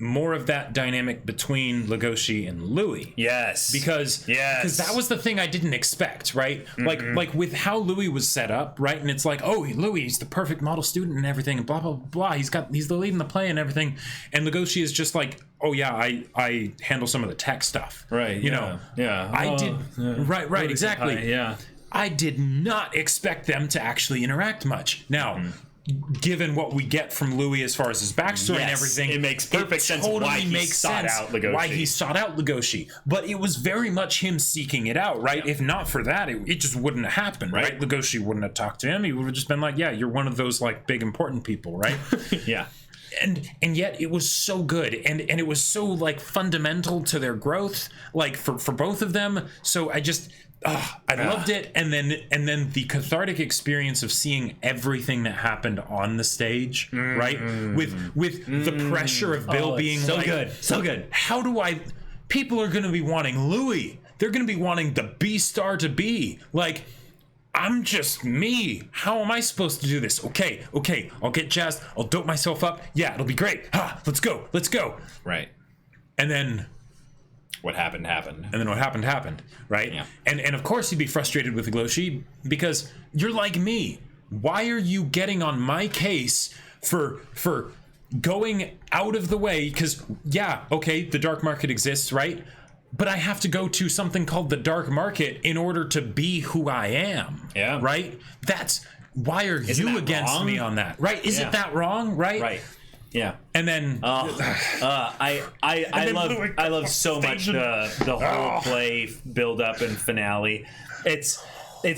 more of that dynamic between Legoshi and Louis. Yes. Because that was the thing I didn't expect, right? Like with how Louis was set up, right? And it's like, oh, Louis, he's the perfect model student and everything, and blah, blah, blah. He's the lead in the play and everything. And Legoshi is just like, oh yeah, I handle some of the tech stuff. Right. You know. Yeah. Right, exactly. Yeah. I did not expect them to actually interact much. Now, given what we get from Louis as far as his backstory and everything, it makes perfect sense why he sought out Legoshi. But it was very much him seeking it out, right? Yeah. If not for that, it just wouldn't have happened, right? Legoshi wouldn't have talked to him. He would have just been like, yeah, you're one of those like big important people, right? Yeah. And yet it was so good, and it was so like fundamental to their growth, like for both of them. So I just I loved it, and then the cathartic experience of seeing everything that happened on the stage, right? With the pressure of Bill being so like, so good. How do I? People are going to be wanting Louis. They're going to be wanting the Beastar to be like. I'm just me. How am I supposed to do this? Okay. I'll get jazzed. I'll dope myself up. Yeah, it'll be great. Let's go. Right. And then what happened. And then what happened, right? Yeah. And of course you'd be frustrated with Legoshi because you're like me. Why are you getting on my case for going out of the way? Because the dark market exists, right? But I have to go to something called the dark market in order to be who I am. Yeah. Right? That's why are you against wrong? me on that? Right? Is it that wrong? Right? Right. Yeah. And then I love so much the whole play build up and finale. It's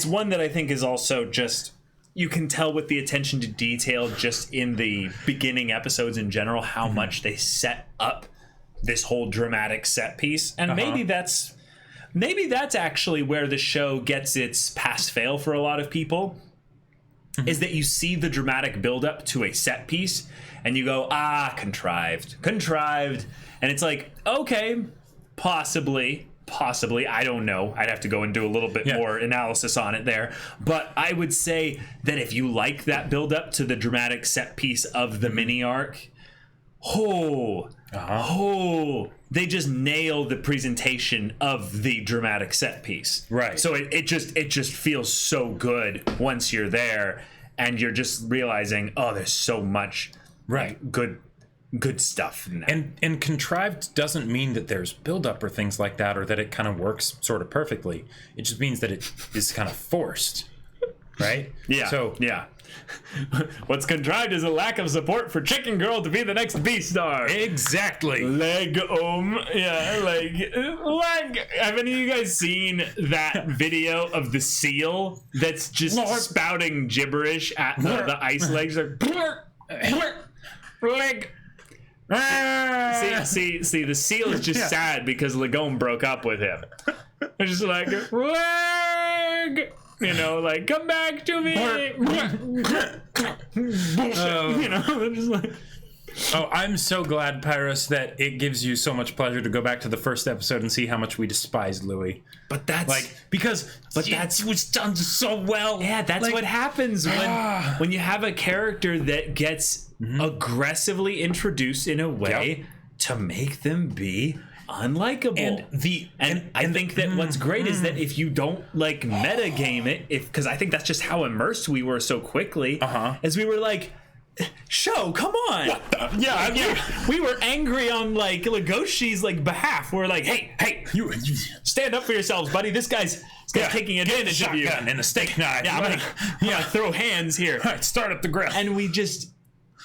one that I think is also just, you can tell with the attention to detail just in the beginning episodes in general how much they set up this whole dramatic set piece. And maybe that's actually where the show gets its pass fail for a lot of people, is that you see the dramatic build up to a set piece and you go, contrived. And it's like, okay, possibly, I don't know. I'd have to go and do a little bit more analysis on it there. But I would say that if you like that build up to the dramatic set piece of the mini arc, they just nailed the presentation of the dramatic set piece. Right. So it just feels so good once you're there and you're just realizing, there's so much good stuff in that. And contrived doesn't mean that there's buildup or things like that, or that it kind of works sort of perfectly. It just means that it is kind of forced. Right? Yeah. So what's contrived is a lack of support for Chicken Girl to be the next Beastar. Exactly. Leg. Have any of you guys seen that video of the seal that's just spouting gibberish at the ice legs? Leg. See, the seal is just sad because Legome broke up with him. They're just like, leg. You know, like, come back to me. Bullshit. You know, they're just like. I'm so glad, Pyrus, that it gives you so much pleasure to go back to the first episode and see how much we despised Louis. But that's it was done so well. Yeah, that's what happens when you have a character that gets aggressively introduced in a way to make them be unlikable. And I think that what's great is that if you don't like metagame it, because I think that's just how immersed we were so quickly, as we were like, show, come on. What the? We were angry on like Legoshi's like behalf. We're like, hey, you stand up for yourselves, buddy. This guy's taking advantage of you. And a steak knife. I'm gonna throw hands here. All right, start up the grill. And we just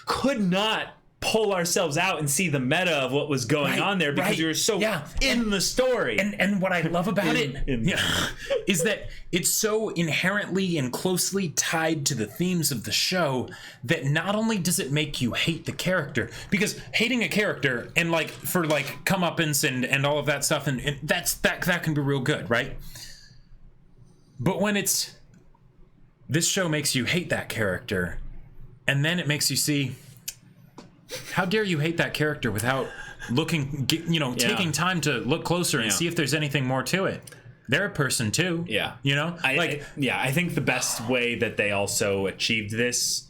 could not pull ourselves out and see the meta of what was going on there because you're so in the story. And what I love about it is that it's so inherently and closely tied to the themes of the show that not only does it make you hate the character, because hating a character and like for like comeuppance and all of that stuff and that can be real good, right? But when this show makes you hate that character, and then it makes you see, how dare you hate that character without looking, taking time to look closer and see if there's anything more to it. They're a person too. Yeah. I I think the best way that they also achieved this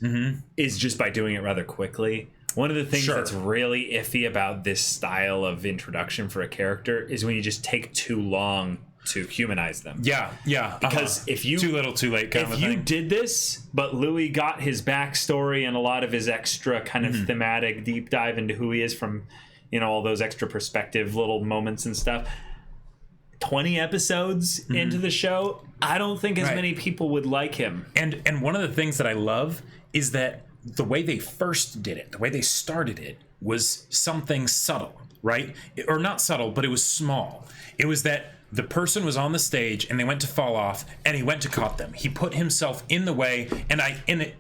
is just by doing it rather quickly. One of the things that's really iffy about this style of introduction for a character is when you just take too long to humanize them. Yeah. Because if you too little, too late kind of a thing. If you did this, but Louis got his backstory and a lot of his extra kind of thematic deep dive into who he is from, all those extra perspective little moments and stuff. 20 episodes into the show, I don't think as many people would like him. And one of the things that I love is that the way they first did it, the way they started it, was something subtle, right? Or not subtle, but it was small. It was that the person was on the stage and they went to fall off and he went to cut them. He put himself in the way, and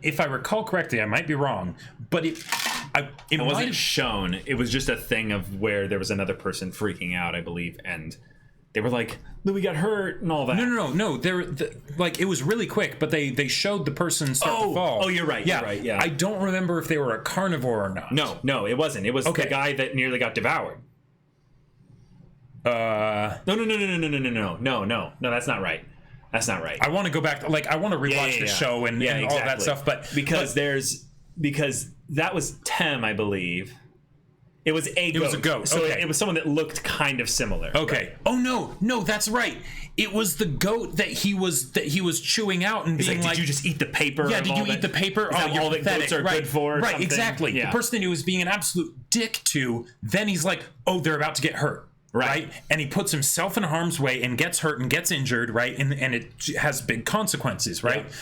if I recall correctly, I might be wrong, but it wasn't shown. It was just a thing of where there was another person freaking out, I believe, and they were like, Louis got hurt and all that. No. It was really quick, but they showed the person start to fall. Oh, you're right. Yeah. You're right. Yeah. I don't remember if they were a carnivore or not. No, it wasn't. It was the guy that nearly got devoured. No, that's not right. That's not right. I want to go back. I want to rewatch the show and all that stuff. But because that was Tem, I believe. It was a goat. It was a goat. So it was someone that looked kind of similar. Okay. Right? Oh no, that's right. It was the goat that he was chewing out and being like, "Did you just eat the paper? Yeah, did you eat the paper? Is that all that goats are good for?" Right, exactly. Yeah. The person that he was being an absolute dick to. Then he's like, "Oh, they're about to get hurt." Right. And he puts himself in harm's way and gets hurt and gets injured, right? And it has big consequences, right? Yeah.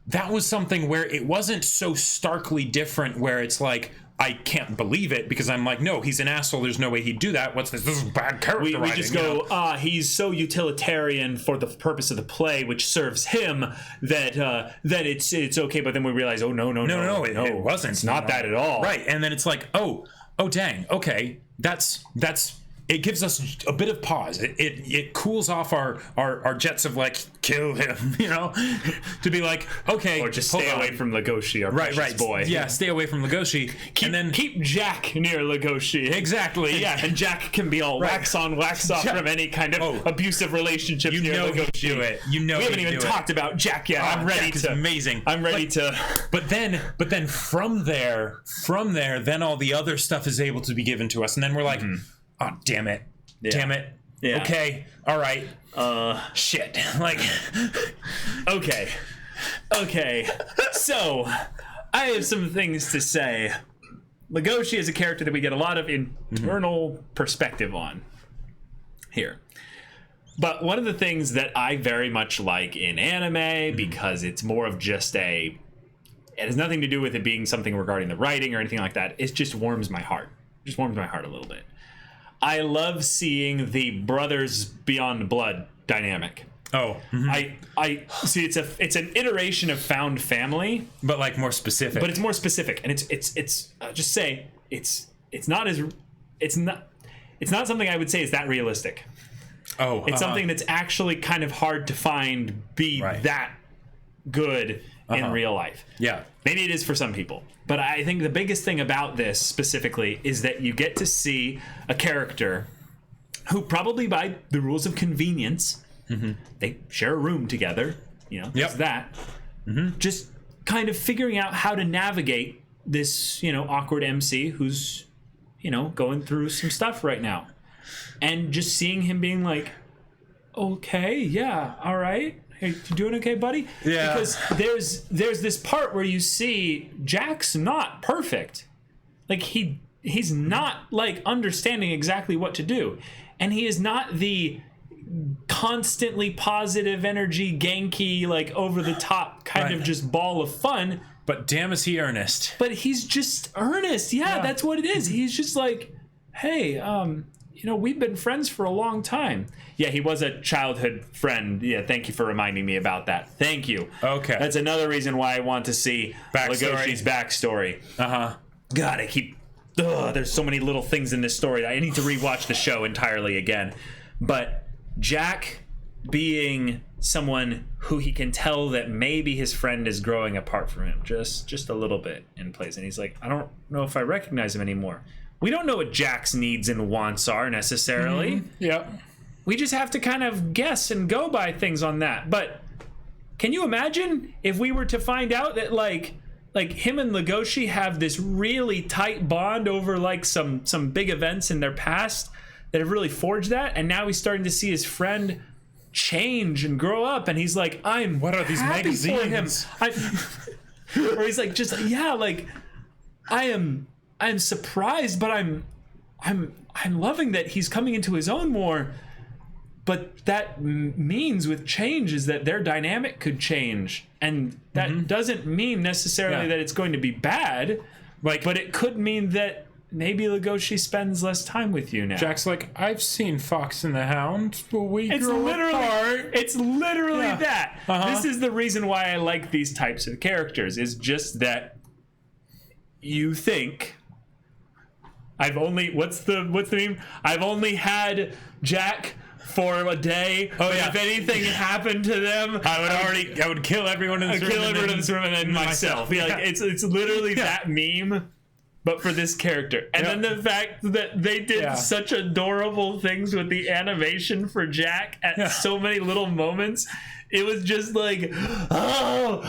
That was something where it wasn't so starkly different where it's like, I can't believe it because I'm like, no, he's an asshole. There's no way he'd do that. What's this? This is bad character writing. We just go, he's so utilitarian for the purpose of the play, which serves him, that it's okay. But then we realize, oh, no, it wasn't. It's not that at all. Right. And then it's like, oh, dang. Okay. That's it gives us a bit of pause. It cools off our jets of like, kill him, to be like, okay, or just stay away from Legoshi, our precious boy. Yeah, stay away from Legoshi, and then keep Jack near Legoshi. Exactly. Yeah, and Jack can be all wax on, wax off from any kind of abusive relationship near Legoshi. Do it. We haven't even talked about Jack yet. I'm ready Jack is amazing. I'm ready to. But then from there, then all the other stuff is able to be given to us, and then we're like. Oh, damn it. Yeah. Damn it. Yeah. Okay. All right. Shit. Like, okay. So, I have some things to say. Legoshi is a character that we get a lot of internal perspective on here. But one of the things that I very much like in anime, because it's more of just it has nothing to do with it being something regarding the writing or anything like that. It just warms my heart. It just warms my heart a little bit. I love seeing the brothers beyond blood dynamic. Oh, I see. It's an iteration of found family, but like more specific. But it's more specific, and it's just say it's not something I would say is that realistic. Oh, it's something that's actually kind of hard to find that good in real life. Yeah. Maybe it is for some people. But I think the biggest thing about this specifically is that you get to see a character who probably by the rules of convenience, they share a room together, that. Just kind of figuring out how to navigate this, awkward MC who's, going through some stuff right now. And just seeing him being like, okay, yeah, all right. Hey, you doing okay, buddy? Yeah. Because there's this part where you see Jack's not perfect. Like he's not like understanding exactly what to do. And he is not the constantly positive energy, Genki, like over the top kind of just ball of fun. But damn, is he earnest? But he's just earnest. Yeah, that's what it is. He's just like, hey, we've been friends for a long time. Yeah, he was a childhood friend. Yeah, thank you for reminding me about that. Thank you. Okay. That's another reason why I want to see Legoshi's backstory. God, there's so many little things in this story. I need to rewatch the show entirely again. But Jack being someone who he can tell that maybe his friend is growing apart from him just a little bit in place. And he's like, I don't know if I recognize him anymore. We don't know what Jack's needs and wants are necessarily. Yeah. We just have to kind of guess and go by things on that. But can you imagine if we were to find out that like him and Legoshi have this really tight bond over like some big events in their past that have really forged that, and now he's starting to see his friend change and grow up, and he's like, what are these magazines? Or he's like, I'm surprised, but I'm loving that he's coming into his own more. But that means with change is that their dynamic could change, and that doesn't mean necessarily that it's going to be bad. But it could mean that maybe Legoshi spends less time with you now. Jack's like, I've seen Fox and the Hound, but we grow apart. It's literally that. This is the reason why I like these types of characters. Is just that you think. What's the meme? I've only had Jack for a day. If anything happened to them, I would kill everyone in this room. And then myself. Yeah, like, it's literally that meme, but for this character. And then the fact that they did such adorable things with the animation for Jack at so many little moments. It was just like, I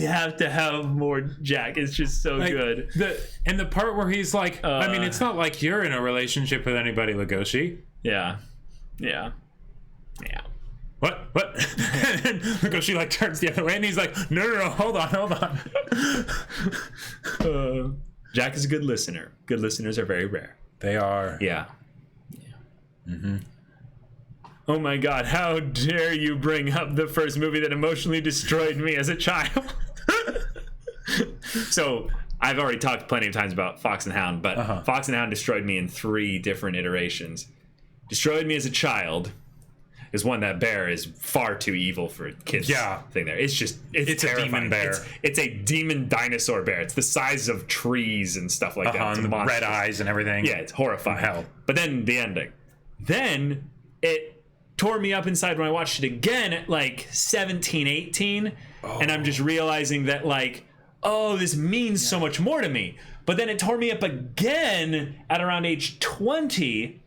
have to have more Jack. It's just so good. The part where he's like, it's not like you're in a relationship with anybody, Legoshi. Yeah. What? And Legoshi like turns the other way, and he's like, no, hold on. Jack is a good listener. Good listeners are very rare. They are. Yeah. Oh my God, how dare you bring up the first movie that emotionally destroyed me as a child? So, I've already talked plenty of times about Fox and Hound, but Fox and Hound destroyed me in 3 different iterations. Destroyed me as a child is one that bear is far too evil for kids. Thing there. It's a demon bear. It's a demon dinosaur bear. It's the size of trees and stuff like that. And the red eyes and everything. Yeah, it's horrifying. Hell. But then the ending. Then it tore me up inside when I watched it again at like 17, 18. And I'm just realizing that like, this means so much more to me. But then it tore me up again at around age 20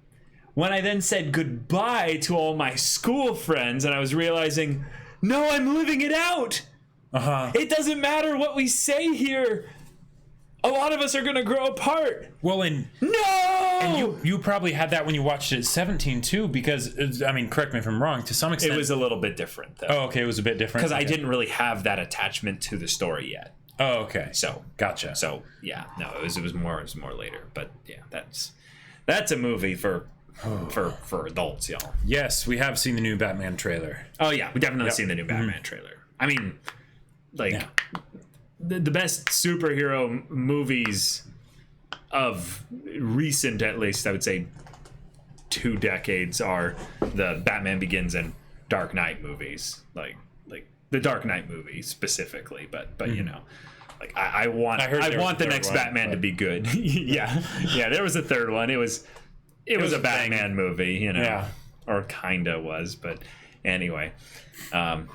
when I then said goodbye to all my school friends, and I was realizing, no, I'm living it out. It doesn't matter what we say here. A lot of us are going to grow apart. Well, and you probably had that when you watched it at 17 too, because correct me if I'm wrong. To some extent, it was a little bit different, though. Oh, okay, it was a bit different because I didn't really have that attachment to the story yet. Oh, okay. So gotcha. So yeah, no, it was more later. But yeah, that's a movie for adults, y'all. Yes, we have seen the new Batman trailer. Oh yeah, we definitely seen the new Batman trailer. I mean, the best superhero movies of recent, at least I would say 2 decades, are the Batman Begins and Dark Knight movies. Like the Dark Knight movie specifically, but you know. Like I want the next Batman to be good. yeah, there was a third one. It was a Batman movie, you know, or kinda was, but anyway, Fox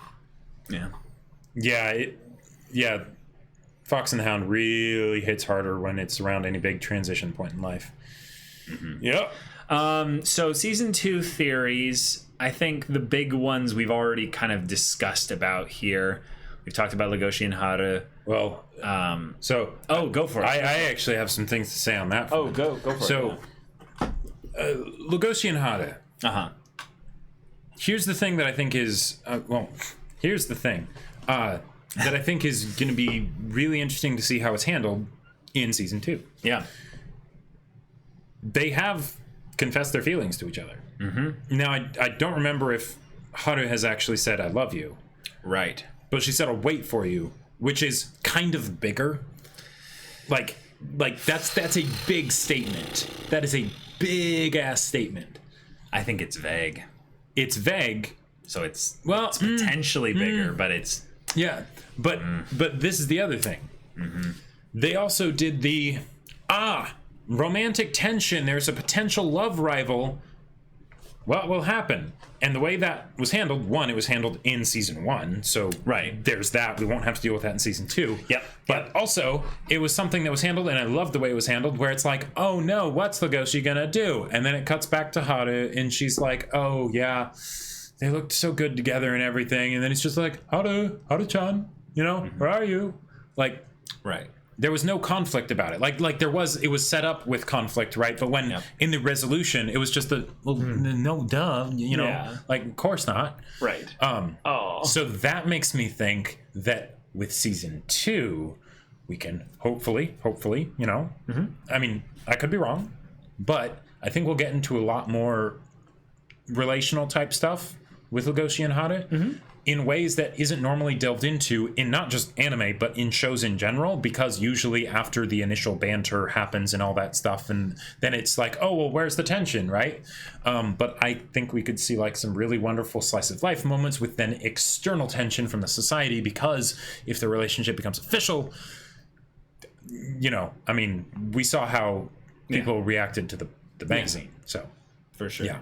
and the Hound really hits harder when it's around any big transition point in life. Yep. So season 2 theories. I think the big ones we've already kind of discussed about here. We've talked about Legoshi and Haru. Well, go for it. I actually have some things to say on that. Go for it. So, Legoshi and Haru. Here's the thing that I think is here's the thing that I think is going to be really interesting to see how it's handled in season 2. Yeah, they have confessed their feelings to each other. Now, I don't remember if Haru has actually said "I love you." Right. but she said, I'll wait for you, which is kind of bigger. Like that's a big statement. That is a big ass statement. I think it's vague. It's vague. So it's potentially bigger, but it's... Yeah, but this is the other thing. They also did the romantic tension. There's a potential love rival. What will happen? And the way that was handled, one, it was handled in season 1, so there's that. We won't have to deal with that in season 2. Yep. But also, it was something that was handled, and I love the way it was handled, where it's like, oh no, what's Legoshi gonna do? And then it cuts back to Hada, and she's like, oh yeah, they looked so good together and everything. And then it's just like, Hada-chan, where are you? Like, right. There was no conflict about it. Like it was set up with conflict, right? But when in the resolution, it was just no, duh, like, of course not. Right. So that makes me think that with season 2, we can hopefully, I mean, I could be wrong, but I think we'll get into a lot more relational type stuff with Legoshi and Hada. In ways that isn't normally delved into in not just anime, but in shows in general, because usually after the initial banter happens and all that stuff, and then it's like, oh, well, where's the tension, right? But I think we could see like some really wonderful slice of life moments with then external tension from the society, because if the relationship becomes official, I mean, we saw how people reacted to the magazine, so. For sure. Yeah.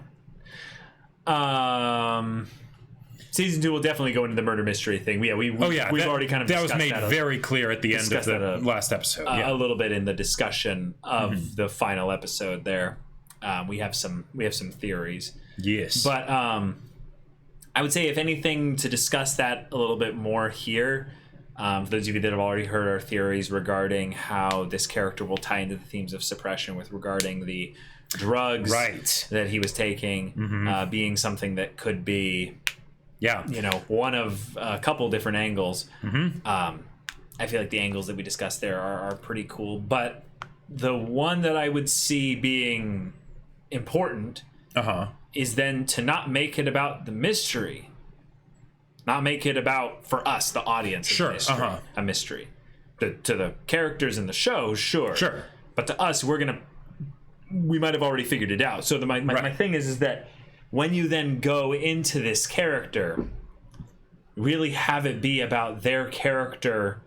Season 2 will definitely go into the murder mystery thing. We've already kind of that was discussed made very clear at the end of the last episode. A little bit in the discussion of the final episode. There, we have some theories. Yes, but I would say, if anything, to discuss that a little bit more here. For those of you that have already heard our theories regarding how this character will tie into the themes of suppression, with regarding the drugs that he was taking, being something that could be. Yeah, one of a couple different angles. I feel like the angles that we discussed there are pretty cool. But the one that I would see being important is then to not make it about the mystery, not make it about, for us, the audience, a mystery. To the characters in the show, sure. But to us, we might have already figured it out. So my thing is that. When you then go into this character, really have it be about their character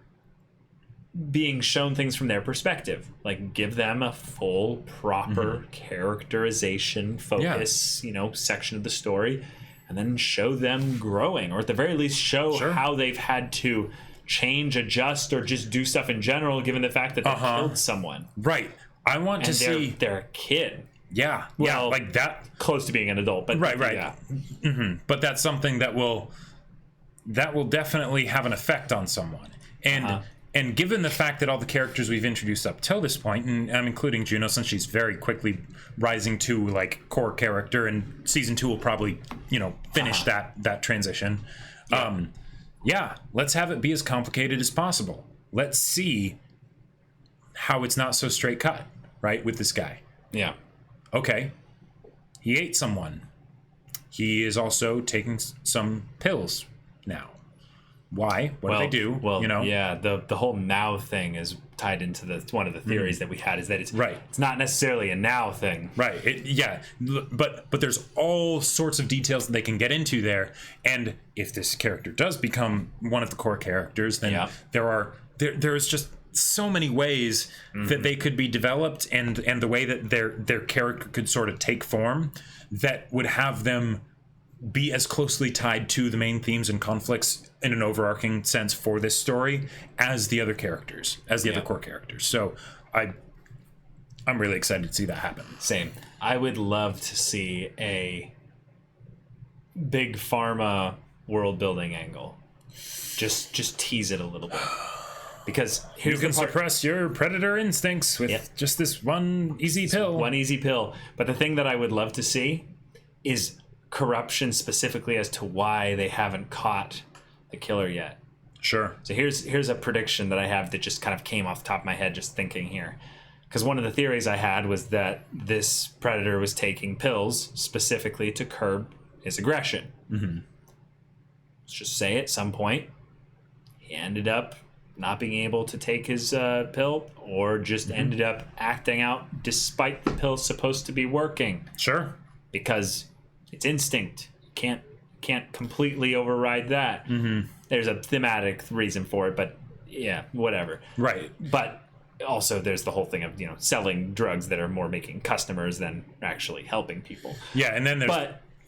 being shown things from their perspective. Like, give them a full, proper characterization, focus, section of the story, and then show them growing, or at the very least show how they've had to change, adjust, or just do stuff in general, given the fact that they killed someone. Right. I want to see... They're a kid. Yeah, well, like that, close to being an adult, but right. Yeah. But that's something that will definitely have an effect on someone. And given the fact that all the characters we've introduced up till this point, and I'm including Juno since she's very quickly rising to like core character, and season 2 will probably finish that transition. Let's have it be as complicated as possible. Let's see how it's not so straight cut, right, with this guy. Yeah. Okay, he ate someone. He is also taking some pills now. Why? What do they do? Well, yeah, the whole now thing is tied into one of the theories that we had, is that it's It's not necessarily a now thing. Right. But there's all sorts of details that they can get into there, and if this character does become one of the core characters, then there's just so many ways that they could be developed, and the way that their character could sort of take form, that would have them be as closely tied to the main themes and conflicts in an overarching sense for this story as the other characters, as the other core characters. So I'm really excited to see that happen. Same. I would love to see a big pharma world building angle. Just tease it a little bit. Because you can suppress your predator instincts with just this one easy pill. One easy pill. But the thing that I would love to see is corruption, specifically as to why they haven't caught the killer yet. Sure. So here's a prediction that I have that just kind of came off the top of my head just thinking here. Because one of the theories I had was that this predator was taking pills specifically to curb his aggression. let's just say at some point, he ended up not being able to take his pill, or just ended up acting out despite the pill supposed to be working. Sure. Because it's instinct. Can't completely override that. There's a thematic reason for it, but yeah, whatever. Right. But also there's the whole thing of, selling drugs that are more making customers than actually helping people. Yeah, and then there's...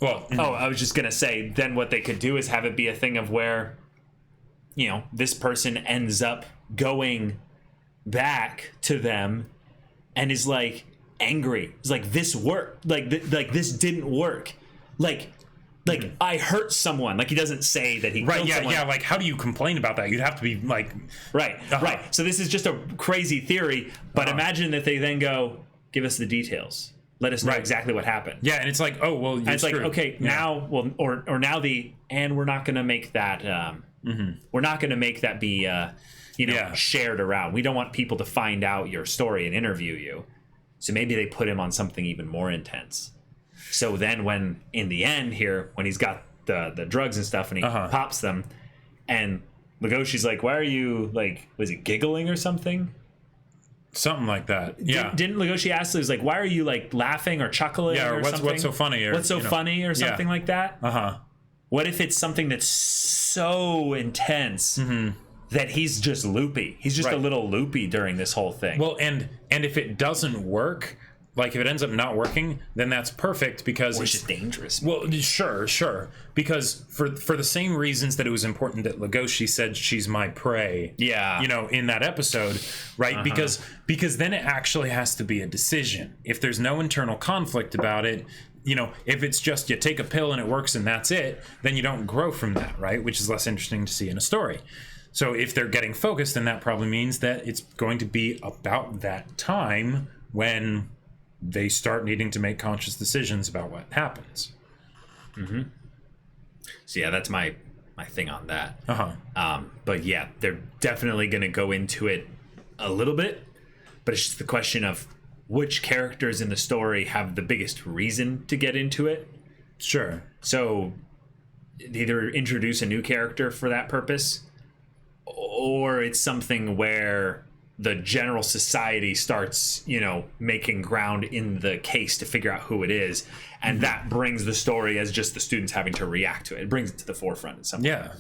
I was just going to say, then what they could do is have it be a thing of where, this person ends up going back to them and is like angry. It's like, this worked. Like this didn't work. Like I hurt someone. Like, he doesn't say that he killed someone. Yeah. Like, how do you complain about that? You'd have to be like, right. So this is just a crazy theory, but imagine that they then go, give us the details. Let us know exactly what happened. Yeah, and it's like, oh well, and it's screwed. Like, okay, now, well, or now and we're not going to make that. We're not going to make that be, shared around. We don't want people to find out your story and interview you. So maybe they put him on something even more intense. So then when, in the end here, when he's got the drugs and stuff and he pops them, and Lugosi's like, why are you, like, was he giggling or something? Something like that. Yeah. Didn't Lugosi ask, he was like, why are you, like, laughing or chuckling or something? What's so funny? Or, what's so funny or something like that? What if it's something that's so intense that he's just loopy? He's just a little loopy during this whole thing. Well, and if it doesn't work, like if it ends up not working, then that's perfect because it's just dangerous. Well, sure. Because for the same reasons that it was important that Lugosi said she's my prey. Yeah. In that episode, right? Because then it actually has to be a decision. If there's no internal conflict about it, if it's just you take a pill and it works and that's it, then you don't grow from that, right? Which is less interesting to see in a story. So if they're getting focused, then that probably means that it's going to be about that time when they start needing to make conscious decisions about what happens. So yeah, that's my thing on that. But yeah, they're definitely going to go into it a little bit, but it's just the question of which characters in the story have the biggest reason to get into it. Sure. So either introduce a new character for that purpose, or it's something where the general society starts, making ground in the case to figure out who it is. And that brings the story as just the students having to react to it. It brings it to the forefront in some way. Yeah.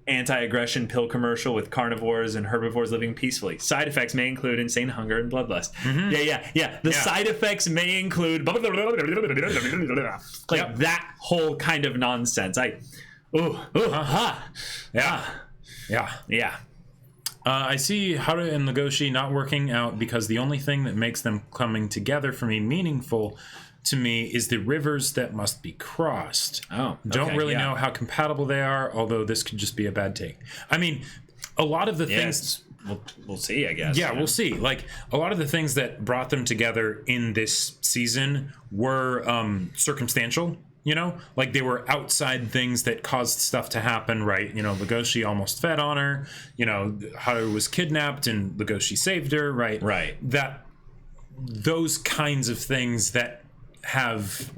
Anti-aggression pill commercial with carnivores and herbivores living peacefully. Side effects may include insane hunger and bloodlust. Yeah. The side effects may include that whole kind of nonsense. Yeah. I see Haru and Lugosi not working out because the only thing that makes them coming together for me meaningful to me is the rivers that must be crossed. Don't really know how compatible they are, although this could just be a bad take. I mean, a lot of the things... We'll see, I guess. Yeah, we'll see. Like, a lot of the things that brought them together in this season were circumstantial. Like they were outside things that caused stuff to happen, right? Lugosi almost fed on her. Haru was kidnapped and Lugosi saved her, right? Right. Those kinds of things that have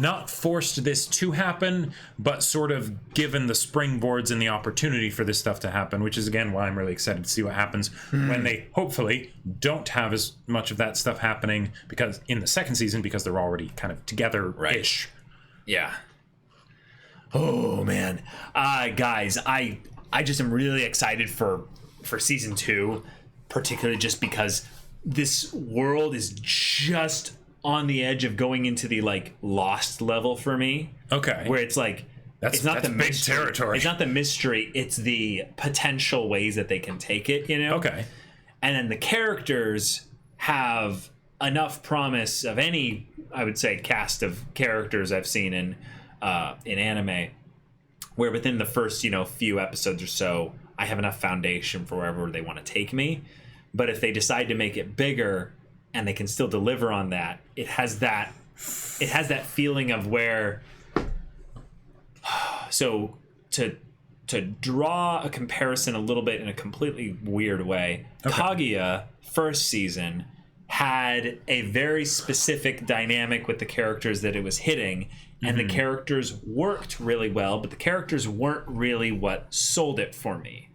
not forced this to happen, but sort of given the springboards and the opportunity for this stuff to happen, which is, again, why I'm really excited to see what happens when they hopefully don't have as much of that stuff happening because in the second season, because they're already kind of together-ish. Right. Yeah. Oh, man. Guys, I just am really excited for season 2, particularly just because this world is just on the edge of going into the like Lost level for me. Okay. Where it's like it's not the big territory. It's not the mystery, it's the potential ways that they can take it, Okay. And then the characters have enough promise of any, I would say, cast of characters I've seen in anime where within the first, few episodes or so, I have enough foundation for wherever they want to take me. But if they decide to make it bigger and they can still deliver on that, it has that feeling of where, so to draw a comparison a little bit in a completely weird way, Kaguya first season had a very specific dynamic with the characters that it was hitting, and the characters worked really well, but the characters weren't really what sold it for me.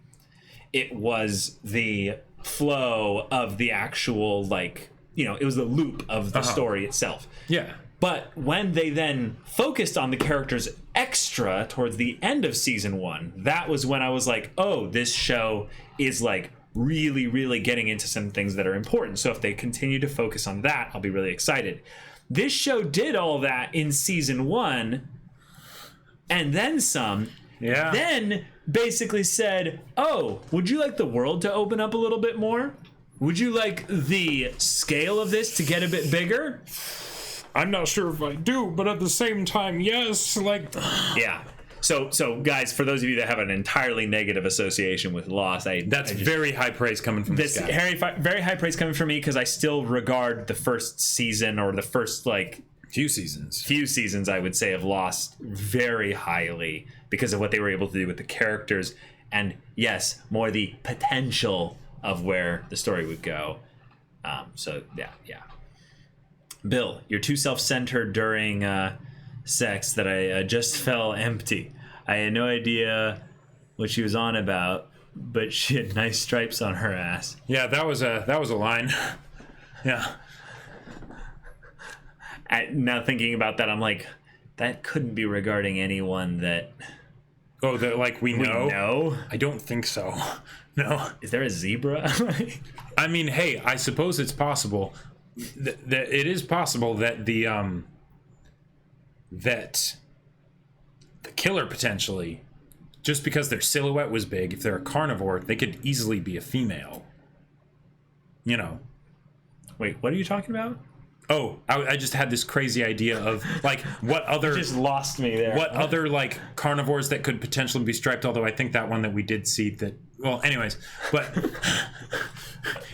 It was the flow of the actual, like, it was the loop of the story itself. Yeah. But when they then focused on the characters extra towards the end of season 1, that was when I was like, oh, this show is like really, really getting into some things that are important. So if they continue to focus on that, I'll be really excited. This show did all that in season 1 and then some. Yeah. Then basically said, oh, would you like the world to open up a little bit more? Would you like the scale of this to get a bit bigger? I'm not sure if I do, but at the same time, yes. Like, yeah. So guys, for those of you that have an entirely negative association with Lost, that's very high praise coming from this guy. Very high praise coming from me, because I still regard the first season, or the first few seasons, I would say, of Lost very highly because of what they were able to do with the characters, and yes, more the potential of where the story would go. So yeah. Bill, you're too self-centered during sex that I just fell empty. I had no idea what she was on about, but she had nice stripes on her ass. Yeah, that was a line. Yeah. Now thinking about that, I'm like, that couldn't be regarding anyone that... Oh, that like we know? know? I don't think so. No. Is there a zebra? I mean, hey, I suppose it's possible. That it is possible that the killer potentially, just because their silhouette was big, if they're a carnivore, they could easily be a female. Wait, what are you talking about? Oh, I just had this crazy idea of like what other you just lost me there. What other like carnivores that could potentially be striped? Although I think that one that we did see that. Well, anyways, but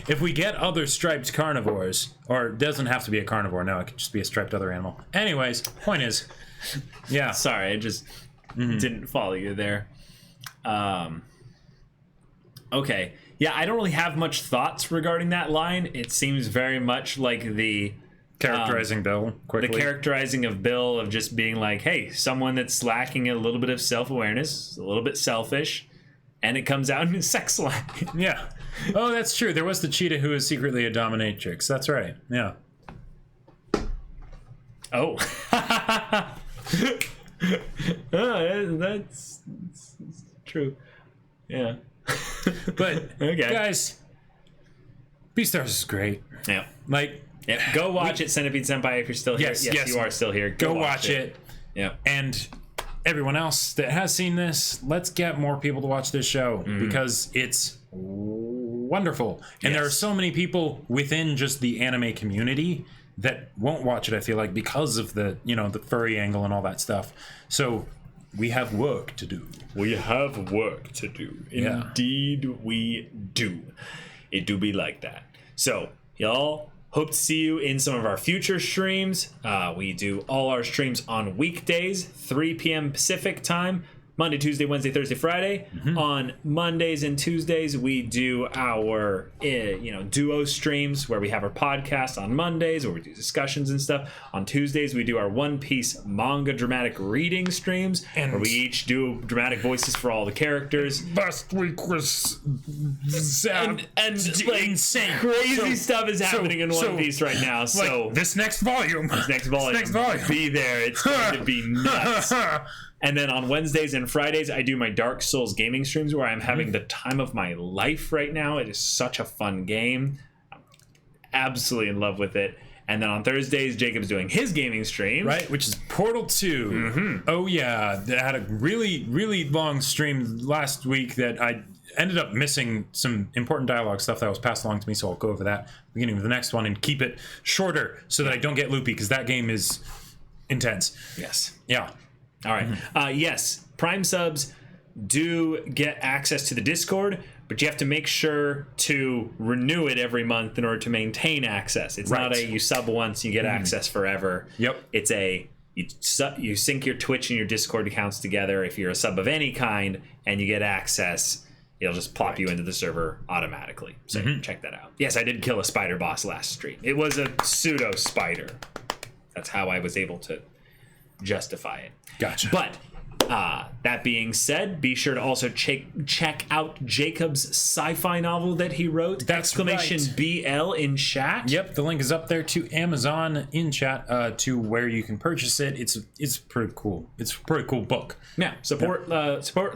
if we get other striped carnivores, or it doesn't have to be a carnivore. No, it could just be a striped other animal. Anyways, point is, yeah. Sorry, I just didn't follow you there. Okay. Yeah, I don't really have much thoughts regarding that line. It seems very much like the characterizing Bill quickly. The characterizing of Bill of just being like, hey, someone that's lacking a little bit of self-awareness, a little bit selfish, and it comes out in his sex line. Yeah. Oh, that's true. There was the cheetah who was secretly a dominatrix. That's right. Yeah. Oh. That's true. Yeah. But okay. Guys, Beastars is great. Yeah. Like, yeah. Go watch it, Centipede Senpai, if you're still here. Yes, you are still here. Go watch it. Yeah. And everyone else that has seen this, let's get more people to watch this show because it's wonderful. And there are so many people within just the anime community that won't watch it, I feel like, because of the, the furry angle and all that stuff. So we have work to do. We have work to do. Yeah. Indeed we do. It do be like that. So, y'all, hope to see you in some of our future streams. We do all our streams on weekdays, 3 p.m. Pacific time. Monday, Tuesday, Wednesday, Thursday, Friday. On Mondays and Tuesdays, we do our duo streams where we have our podcast on Mondays where we do discussions and stuff. On Tuesdays, we do our One Piece manga dramatic reading streams where we each do dramatic voices for all the characters. Last week was and like, insane. Crazy stuff is happening in One Piece right now. So like, this next volume, be there. It's going to be nuts. And then on Wednesdays and Fridays, I do my Dark Souls gaming streams where I'm having the time of my life right now. It is such a fun game. I'm absolutely in love with it. And then on Thursdays, Jacob's doing his gaming stream. Right, which is Portal 2. Oh, yeah. I had a really, really long stream last week that I ended up missing some important dialogue stuff that was passed along to me, so I'll go over that at the beginning of the next one and keep it shorter so that I don't get loopy, because that game is intense. Yes. Yeah. All right. Yes, Prime subs do get access to the Discord, but you have to make sure to renew it every month in order to maintain access. It's not a you sub once, you get access forever. Yep. It's a you sync your Twitch and your Discord accounts together if you're a sub of any kind, and you get access It'll just plop you into the server automatically. So check that out. Yes, I did kill a spider boss last stream. It was a pseudo spider. That's how I was able to justify it. Gotcha. But that being said, be sure to also check out Jacob's sci-fi novel that he wrote. That's exclamation right. BL in chat. Yep, the link is up there to Amazon in chat to where you can purchase it. It's pretty cool. It's a pretty cool book. Yeah, support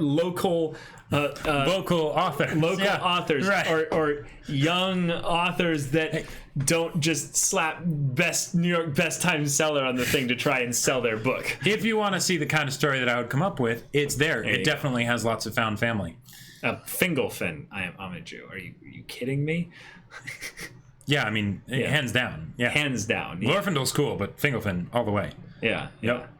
local Local authors. local authors, right. or young authors that don't just slap New York best time seller on the thing to try and sell their book. If you want to see the kind of story that I would come up with, it's there. you It definitely has lots of found family. Fingelfin, I'm a Jew. Are you kidding me? Yeah, I mean, hands down. Yeah, Hands down. Yeah. Glorfindel's cool, but Fingelfin all the way. Yeah. Yep.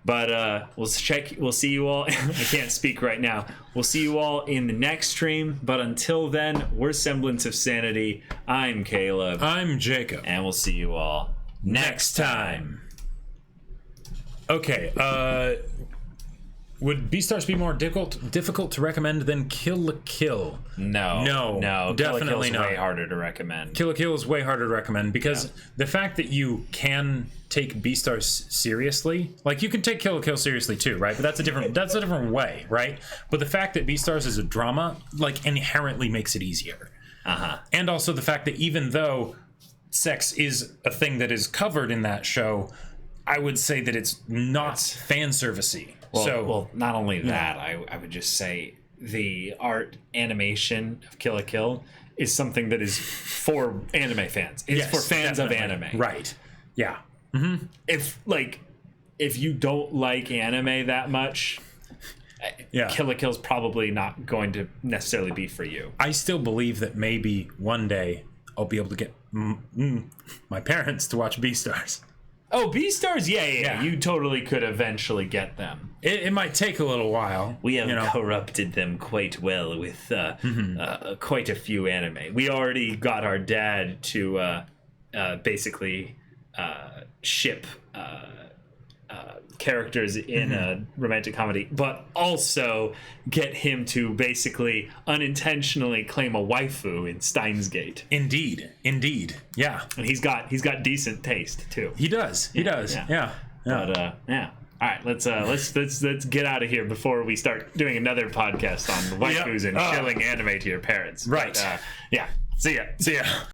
But we'll see you all. I can't speak right now. We'll see you all in the next stream. But until then, we're Semblance of Sanity. I'm Caleb. I'm Jacob. And we'll see you all next time. Okay, would Beastars be more difficult to recommend than Kill la Kill? No, definitely Kill la Kill's not. way harder to recommend. Kill la Kill is way harder to recommend because the fact that you can take Beastars seriously, like you can take Kill la Kill seriously too, right? But that's a different way, right? But the fact that Beastars is a drama, like, inherently makes it easier. And also the fact that even though sex is a thing that is covered in that show, I would say that it's not fan servicey. Well, not only that, I would just say the art animation of Kill la Kill is something that is for anime fans. It's for fans definitely. of anime. Right. Yeah. If you don't like anime that much, Kill la Kill's probably not going to necessarily be for you. I still believe that maybe one day I'll be able to get my parents to watch Beastars. Oh, Beastars? Yeah. You totally could eventually get them. It might take a little while. We have corrupted them quite well with quite a few anime. We already got our dad to basically ship characters in a romantic comedy, but also get him to basically unintentionally claim a waifu in Steins Gate. Indeed. Yeah. And he's got decent taste too. He does. Yeah. But yeah. All right, let's get out of here before we start doing another podcast on waifus and shilling anime to your parents. Right. But, yeah. See ya.